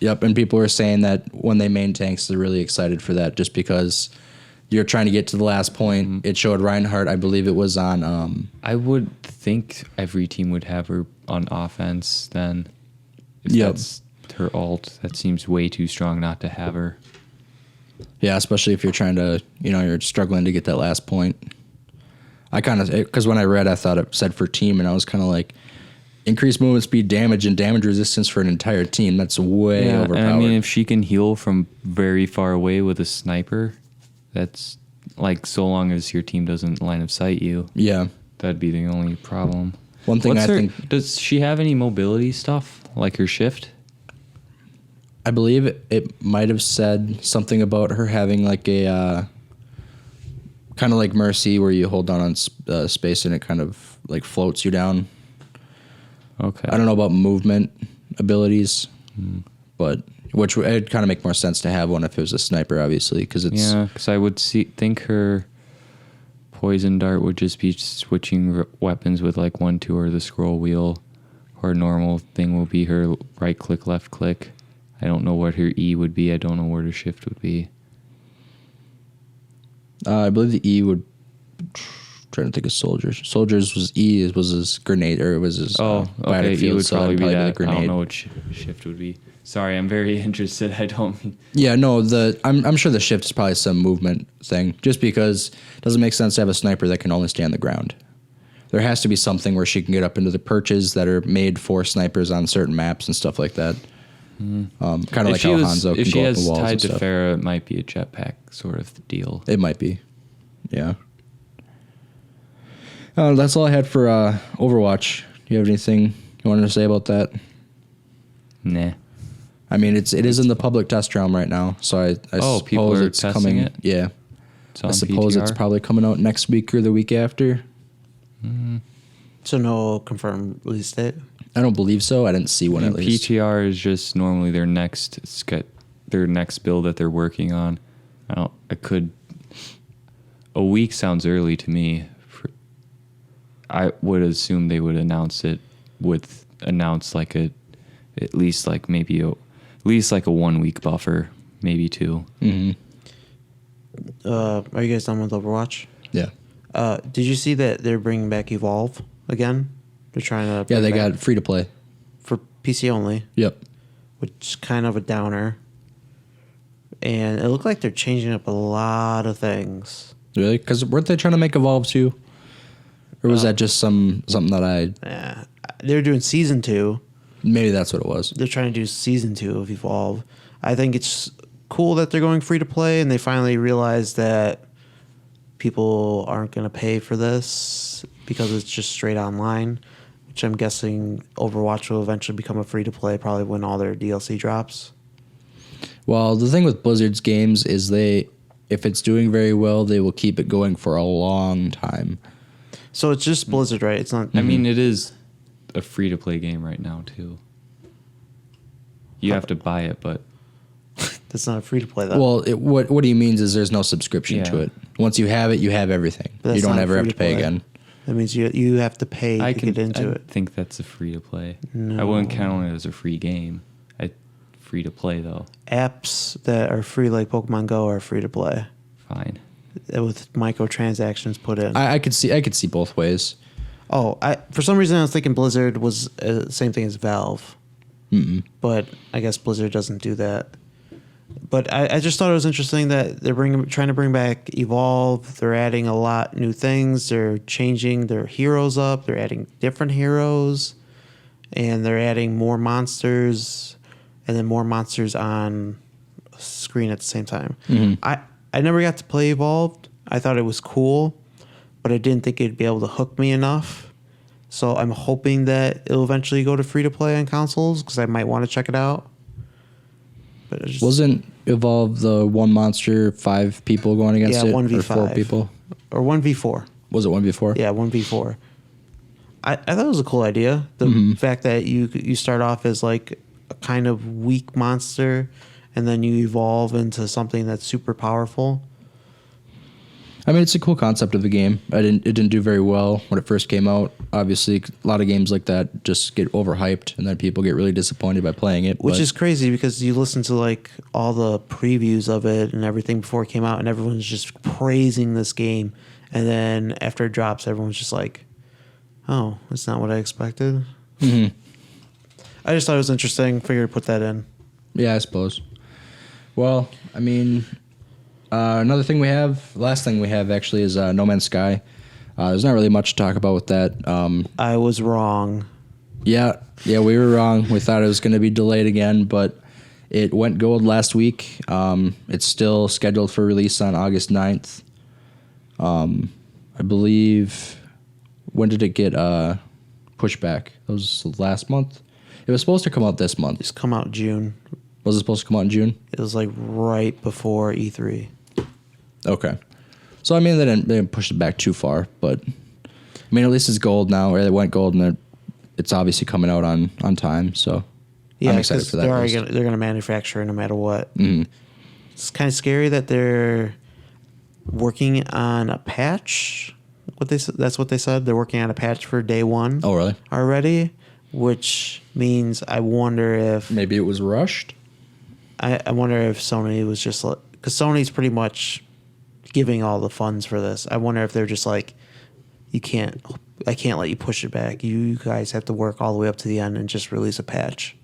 Yep, and people were saying that when they main tanks, they're really excited for that just because you're trying to get to the last point. Mm-hmm. It showed Reinhardt, I believe it was on... I would think every team would have her on offense then. If Yep. that's her ult, that seems way too strong not to have her. Yeah, especially if you're trying to, you're struggling to get that last point. I kind of, because when I read, I thought it said for team, and I was kind of like, increased movement speed, damage, and damage resistance for an entire team. That's way overpowered. and I mean, if she can heal from very far away with a sniper, that's like so long as your team doesn't line of sight you, yeah. that'd be the only problem. One thing I think, does she have any mobility stuff like her shift? I believe it might have said something about her having like a, kind of like Mercy, where you hold down on space and it kind of like floats you down. Okay. I don't know about movement abilities, but which it'd kind of make more sense to have one if it was a sniper, obviously, because it's Yeah, because I would think her poison dart would just be switching weapons with like 1, 2, or the scroll wheel. Her normal thing will be her right click, left click. I don't know what her E would be. I don't know what her shift would be. I believe the E would. Trying to think of soldiers. Soldiers was E was his grenade, or it was his. Okay. biotic E field, would so that'd probably be the that. I grenade. don't know what shift would be. Sorry, I'm very interested. I don't. Yeah, no. I'm sure the shift is probably some movement thing. Just because it doesn't make sense to have a sniper that can only stay on the ground. There has to be something where she can get up into the perches that are made for snipers on certain maps and stuff like that. Kind of like how Hanzo can If she go up has the walls tied and to stuff. Pharah, it might be a jetpack sort of deal. It might be. Yeah. That's all I had for Overwatch. Do you have anything you wanted to say about that? Nah. I mean, it is in the public test realm right now, so I Oh, suppose people are it's testing coming. it? Yeah, It's I on suppose it's PTR? probably coming out next week or the week after. So no confirmed release date. I don't believe so. I didn't see one And at least. PTR is just normally their next build that they're working on. A week sounds early to me. I would assume they would announce like at least like maybe at least like a 1 week buffer, maybe 2. Mm-hmm. Are you guys done with Overwatch? Yeah. Did you see that they're bringing back Evolve again? They're trying to Yeah, bring they back got free to play. for PC only, Yep. which is kind of a downer. And it looked like they're changing up a lot of things. Really? Because weren't they trying to make Evolve too? Or was that just something that Yeah, they're doing season 2. maybe that's what it was? They're trying to do season 2 of Evolve. I think it's cool that they're going free to play, and they finally realized that people aren't going to pay for this because it's just straight online, which I'm guessing Overwatch will eventually become a free to play probably when all their DLC drops. Well, the thing with Blizzard's games is if it's doing very well, they will keep it going for a long time. So it's just Blizzard, right? It's not. I mean, it is a free to play game right now too. You have to buy it, but That's not a free to play though. Well, what he means is there's no subscription to Yeah. it. Once you have it, you have everything. But that's You don't not ever have to free-to-play. pay again. That means you have to pay I to can get into I it. think that's a free to play. I No. wouldn't count it as a free game. Free to play though. Apps that are free, like Pokemon Go, are free to play Fine. with microtransactions put in. I could see both ways. Oh, for some reason I was thinking Blizzard was the same thing as Valve, but I guess Blizzard doesn't do that. But I just thought it was interesting that they're trying to bring back Evolve. They're adding a lot new things. They're changing their heroes up. They're adding different heroes, and they're adding more monsters, and then more monsters on screen at the same time. I never got to play Evolved. I thought it was cool, but I didn't think it'd be able to hook me enough. So I'm hoping that it'll eventually go to free to play on consoles because I might want to check it out. But it just, Wasn't Evolve the one monster, 5 people going against it? 1v5 Or 4 people? or 1v4. Was it 1v4? Yeah, 1v4. I thought it was a cool idea. The fact that you start off as like a kind of weak monster, and then you evolve into something that's super powerful. I mean, it's a cool concept of the game. It didn't do very well when it first came out. Obviously, a lot of games like that just get overhyped, and then people get really disappointed by playing it. Which but- is crazy because you listen to like all the previews of it and everything before it came out, and everyone's just praising this game. And then after it drops, everyone's just like, "Oh, that's not what I expected." I just thought it was interesting. Figured to put that in. Yeah, I suppose. Well, I mean, last thing we have actually is No Man's Sky. There's not really much to talk about with that. I was wrong. Yeah, we were wrong. We thought it was going to be delayed again, but it went gold last week. It's still scheduled for release on August 9th. I believe, when did it get pushed back? It was last month? It was supposed to come out this month. It's come out June. Was it supposed to come out in June? It was like right before E3. Okay. So, I mean, they didn't push it back too far, but, I mean, at least it's gold now, or it went gold, and it's obviously coming out on time, so Yeah, I'm excited because for that. they're gonna manufacture it no matter what. It's kind of scary that they're working on a patch. That's what they said. They're working on a patch for day one. Oh, really? Already, which means I wonder if Maybe it was rushed? I wonder if Sony was just like, because Sony's pretty much giving all the funds for this. I wonder if they're just like, I can't let you push it back. You guys have to work all the way up to the end and just release a patch.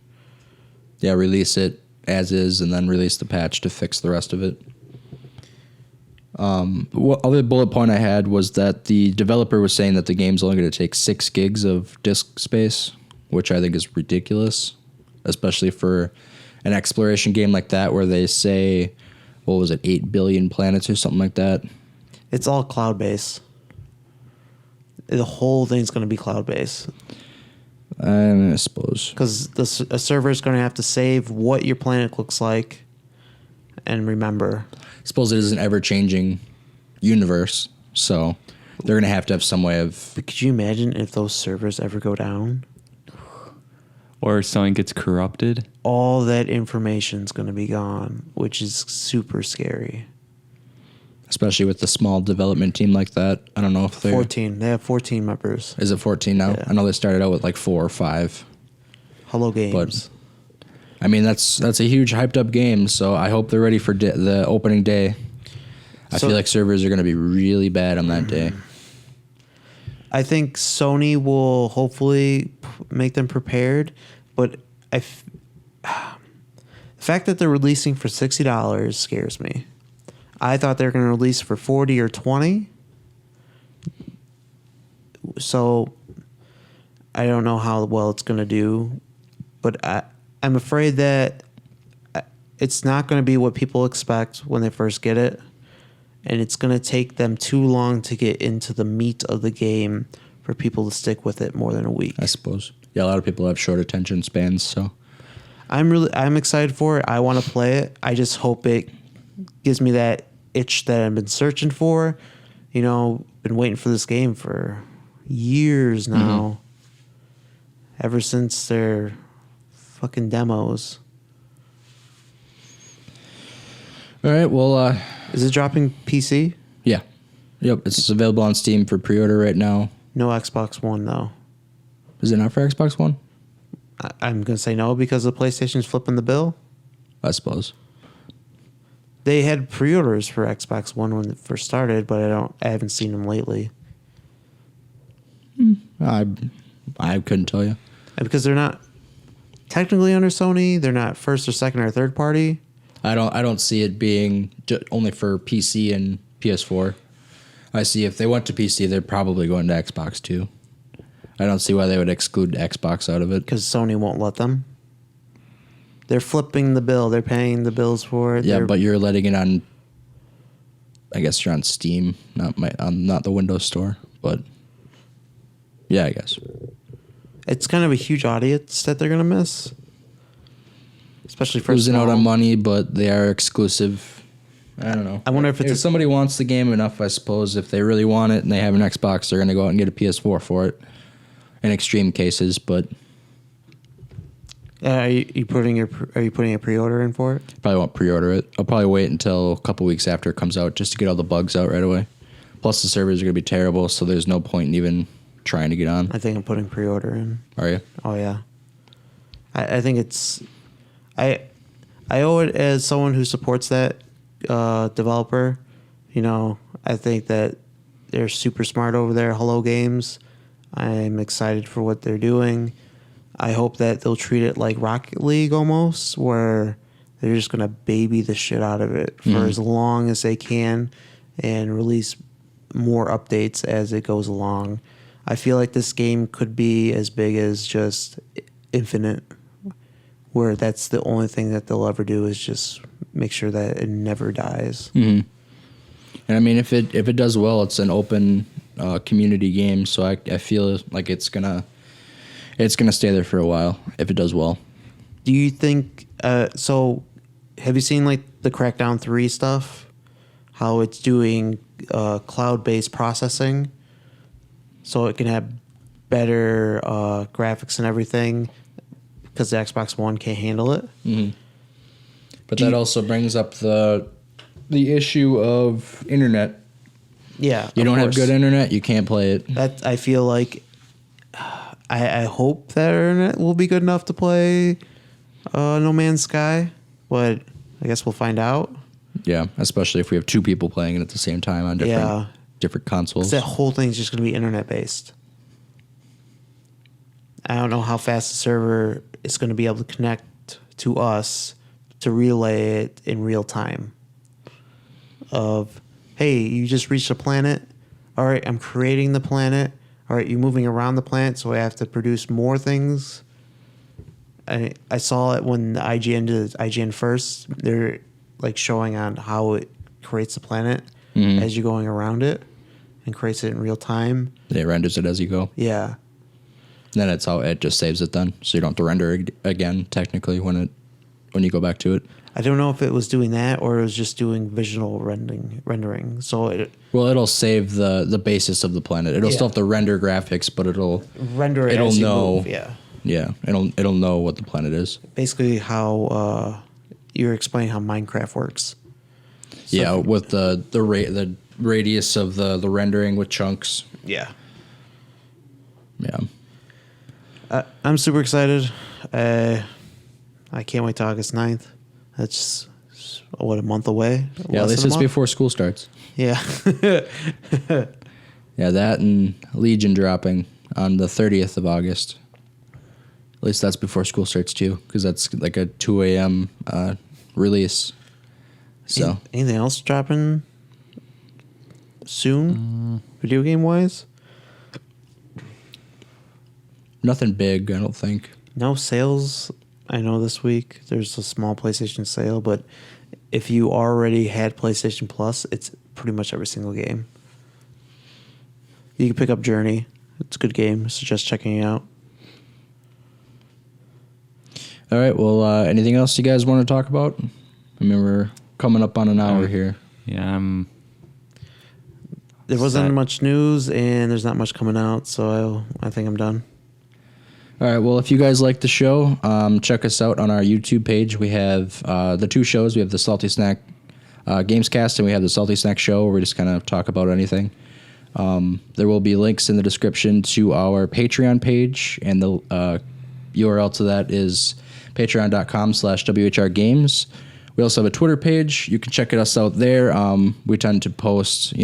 Yeah, release it as is and then release the patch to fix the rest of it. What other bullet point I had was that the developer was saying that the game's only going to take 6 gigs of disk space, which I think is ridiculous, especially for an exploration game like that where they say, what was it, 8 billion planets or something like that? It's all cloud based. The whole thing's going to be cloud based. I suppose. Because a server is going to have to save what your planet looks like and remember. I suppose it is an ever-changing universe, so they're going to have some way of... But could you imagine if those servers ever go down? Or something gets corrupted. All that information's going to be gone, which is super scary. especially with the small development team like that. I don't know if they're 14. They have 14 members. Is it 14 now? Yeah. I know they started out with like 4 or 5. Hello Games. I mean, that's a huge hyped up game, so I hope they're ready for the opening day. I So- feel like servers are going to be really bad on that day. I think Sony will hopefully make them prepared, but the fact that they're releasing for $60 scares me. I thought they were going to release for 40 or 20. So I don't know how well it's going to do, but I'm afraid that it's not going to be what people expect when they first get it. And it's going to take them too long to get into the meat of the game for people to stick with it more than a week. I suppose. Yeah, a lot of people have short attention spans, so I'm excited for it. I want to play it. I just hope it gives me that itch that I've been searching for. You know, been waiting for this game for years now. Ever since their fucking demos. all right. Well, Is it dropping PC? yeah, yep. It's available on Steam for pre-order right now. No Xbox One though. Is it not for Xbox One? I'm gonna say no because the PlayStation's flipping the bill. I suppose. They had pre-orders for Xbox One when it first started, but I haven't seen them lately. I couldn't tell you. And because they're not technically under Sony, they're not first or second or third party. I don't see it being only for PC and PS4. I see if they went to PC, they're probably going to Xbox too. I don't see why they would exclude Xbox out of it. Because Sony won't let them. They're flipping the bill. They're paying the bills for it. Yeah, They're- but you're letting it on. I guess you're on Steam, not the Windows Store, but yeah, I guess. it's kind of a huge audience that they're gonna miss, especially for Losing out small- on money, but they are exclusive. I don't know. I wonder if it's somebody wants the game enough. I suppose if they really want it and they have an Xbox, they're gonna go out and get a PS4 for it. In extreme cases, but Are you putting a pre-order in for it? probably won't pre-order it. I'll probably wait until a couple weeks after it comes out just to get all the bugs out right away. Plus, the servers are gonna be terrible, so there's no point in even trying to get on. I think I'm putting pre-order in. Are you? Oh yeah. I think it's I owe it as someone who supports that developer. You know, I think that they're super smart over there. Hello Games. I'm excited for what they're doing. I hope that they'll treat it like Rocket League almost, where they're just gonna baby the shit out of it for as long as they can and release more updates as it goes along. I feel like this game could be as big as just Infinite, where that's the only thing that they'll ever do is just make sure that it never dies. And I mean, if it does well, it's an open community game, so I feel like it's gonna stay there for a while if it does well. Do you think so? Have you seen like the Crackdown 3 stuff? How it's doing cloud-based processing, so it can have better graphics and everything because the Xbox One can't handle it. But that also brings up the issue of internet. Yeah, You of don't have course. good internet, you can't play it. That I feel like I hope that internet will be good enough to play No Man's Sky, but I guess we'll find out. Yeah, especially if we have 2 people playing it at the same time on different consoles. 'Cause that whole thing's just going to be internet based. I don't know how fast the server is going to be able to connect to us to relay it in real time. Of, hey, you just reached a planet. All right, I'm creating the planet. All right, you're moving around the planet, so I have to produce more things. I saw it when the IGN did IGN first. They're like showing on how it creates the planet as you're going around it and creates it in real time. It renders it as you go. Yeah. Then it's how it just saves it then, so you don't have to render it again technically when you go back to it. I don't know if it was doing that or it was just doing visual rendering. So Well, it'll save the basis of the planet. It'll Yeah. still have to render graphics, but it'll render it It'll as you know. move. Yeah. yeah, it'll know what the planet is. Basically how you're explaining how Minecraft works. Yeah, with the radius of the rendering with chunks. Yeah. Yeah. I'm super excited. I can't wait till August 9th. That's what, a month away? Yeah, at Less least than a it's month? before school starts. Yeah. Yeah, that and Legion dropping on the 30th of August. At least that's before school starts too, because that's like a 2 a.m. Release. So Anything else dropping soon, video game wise? nothing big, I don't think. No sales. I know this week there's a small PlayStation sale, but if you already had PlayStation Plus, it's pretty much every single game. You can pick up Journey. It's a good game. Suggest checking it out. All right. Well, anything else you guys want to talk about? I mean, we're coming up on an hour here. Yeah, I'm. There wasn't Set. much news, and there's not much coming out, so I think I'm done. All right. Well, if you guys like the show, check us out on our YouTube page. We have the two shows. We have the Salty Snack GamesCast, and we have the Salty Snack Show, where we just kind of talk about anything. There will be links in the description to our Patreon page, and the URL to that is patreon.com/WHRGames. We also have a Twitter page. You can check us out there. We tend to post,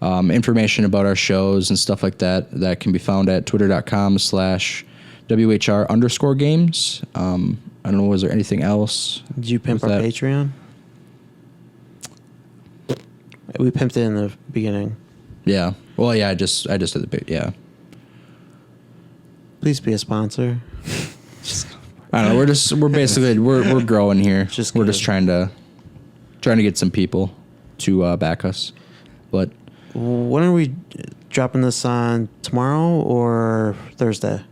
information about our shows and stuff like that. That can be found at twitter.com/WHR_games. I don't know, was there anything else? Did you pimp with our that? Patreon? We pimped it in the beginning. Yeah. Well, yeah, I just did the bit. Yeah. Please be a sponsor. I don't know. We're basically we're growing here. We're just trying to get some people to back us. But When are we dropping this on? Tomorrow or Thursday?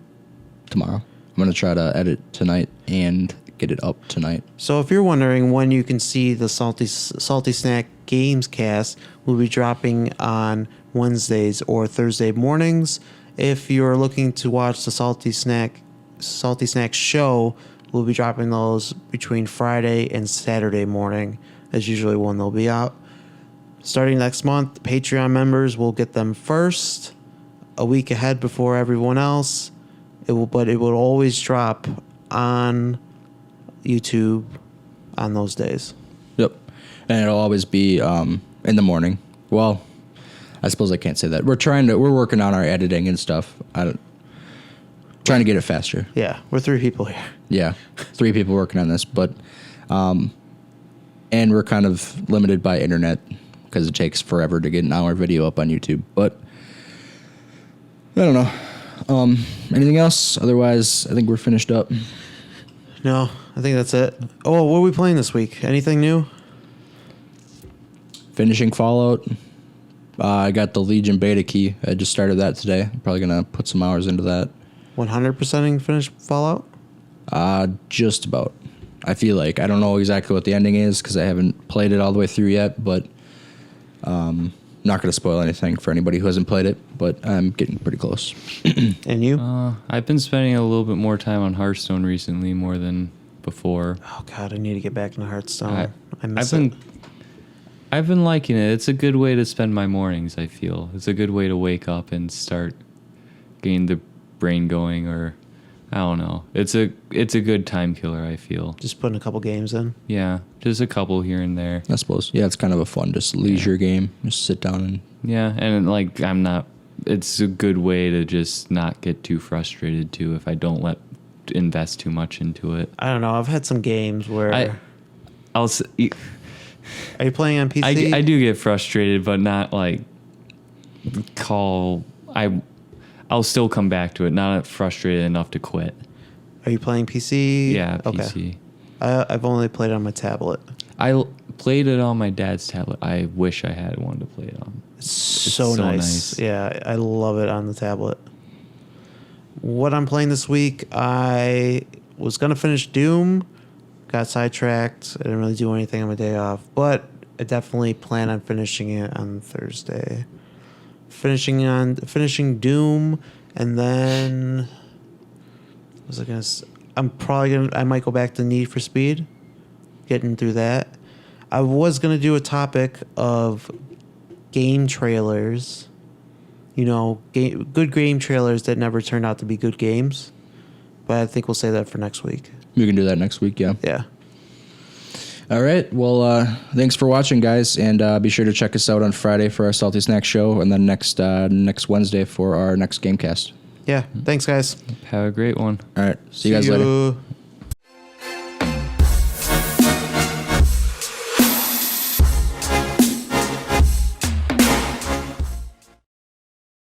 tomorrow, I'm gonna try to edit tonight and get it up tonight. So if you're wondering when you can see the Salty Snack Games Cast, we'll be dropping on Wednesdays or Thursday mornings. If you're looking to watch the Salty Snack Show, we'll be dropping those between Friday and Saturday morning. That's usually when they'll be out. Starting next month, Patreon members will get them first, a week ahead before everyone else. But it will always drop on YouTube on those days. Yep, and it'll always be in the morning. Well, I suppose I can't say that. We're working on our editing and stuff. Trying to get it faster. Yeah, we're 3 people here. Yeah, 3 people working on this, but and we're kind of limited by internet because it takes forever to get an hour video up on YouTube. But I don't know. Anything else? Otherwise, I think we're finished up. No, I think that's it. Oh, what are we playing this week? Anything new? Finishing Fallout. I got the Legion beta key. I just started that today. I'm probably gonna put some hours into that. 100%ing finished Fallout? Just about. I feel like I don't know exactly what the ending is because I haven't played it all the way through yet, but not going to spoil anything for anybody who hasn't played it, but I'm getting pretty close. And you? I've been spending a little bit more time on Hearthstone recently, more than before. Oh God, I need to get back into Hearthstone. I miss I've been liking it. It's a good way to spend my mornings, I feel. It's a good way to wake up and start getting the brain going, or I don't know. It's a good time killer, I feel. Just putting a couple games in. Yeah, just a couple here and there. I suppose. Yeah, it's kind of a fun, just leisure game. Just sit down and... Yeah, and like it's a good way to just not get too frustrated too if I don't invest too much into it. I don't know. I've had some games where... Are you playing on PC? I do get frustrated, but not like I'll still come back to it. Not frustrated enough to quit. Are you playing PC? Yeah, Okay. PC. I've only played it on my tablet. I played it on my dad's tablet. I wish I had one to play it on. It's so so nice. nice. Yeah, I love it on the tablet. What I'm playing this week, I was going to finish Doom. Got sidetracked. I didn't really do anything on my day off. But I definitely plan on finishing it on Thursday. Finishing Doom, and then what was I gonna? I might go back to Need for Speed, getting through that. I was gonna do a topic of game trailers. Good game trailers that never turned out to be good games. But I think we'll say that for next week. We can do that next week, yeah. Yeah. All right. Well, thanks for watching, guys, and be sure to check us out on Friday for our Salty Snack show, and then next Wednesday for our next GameCast. Yeah. Thanks, guys. Have a great one. All right. See you guys later.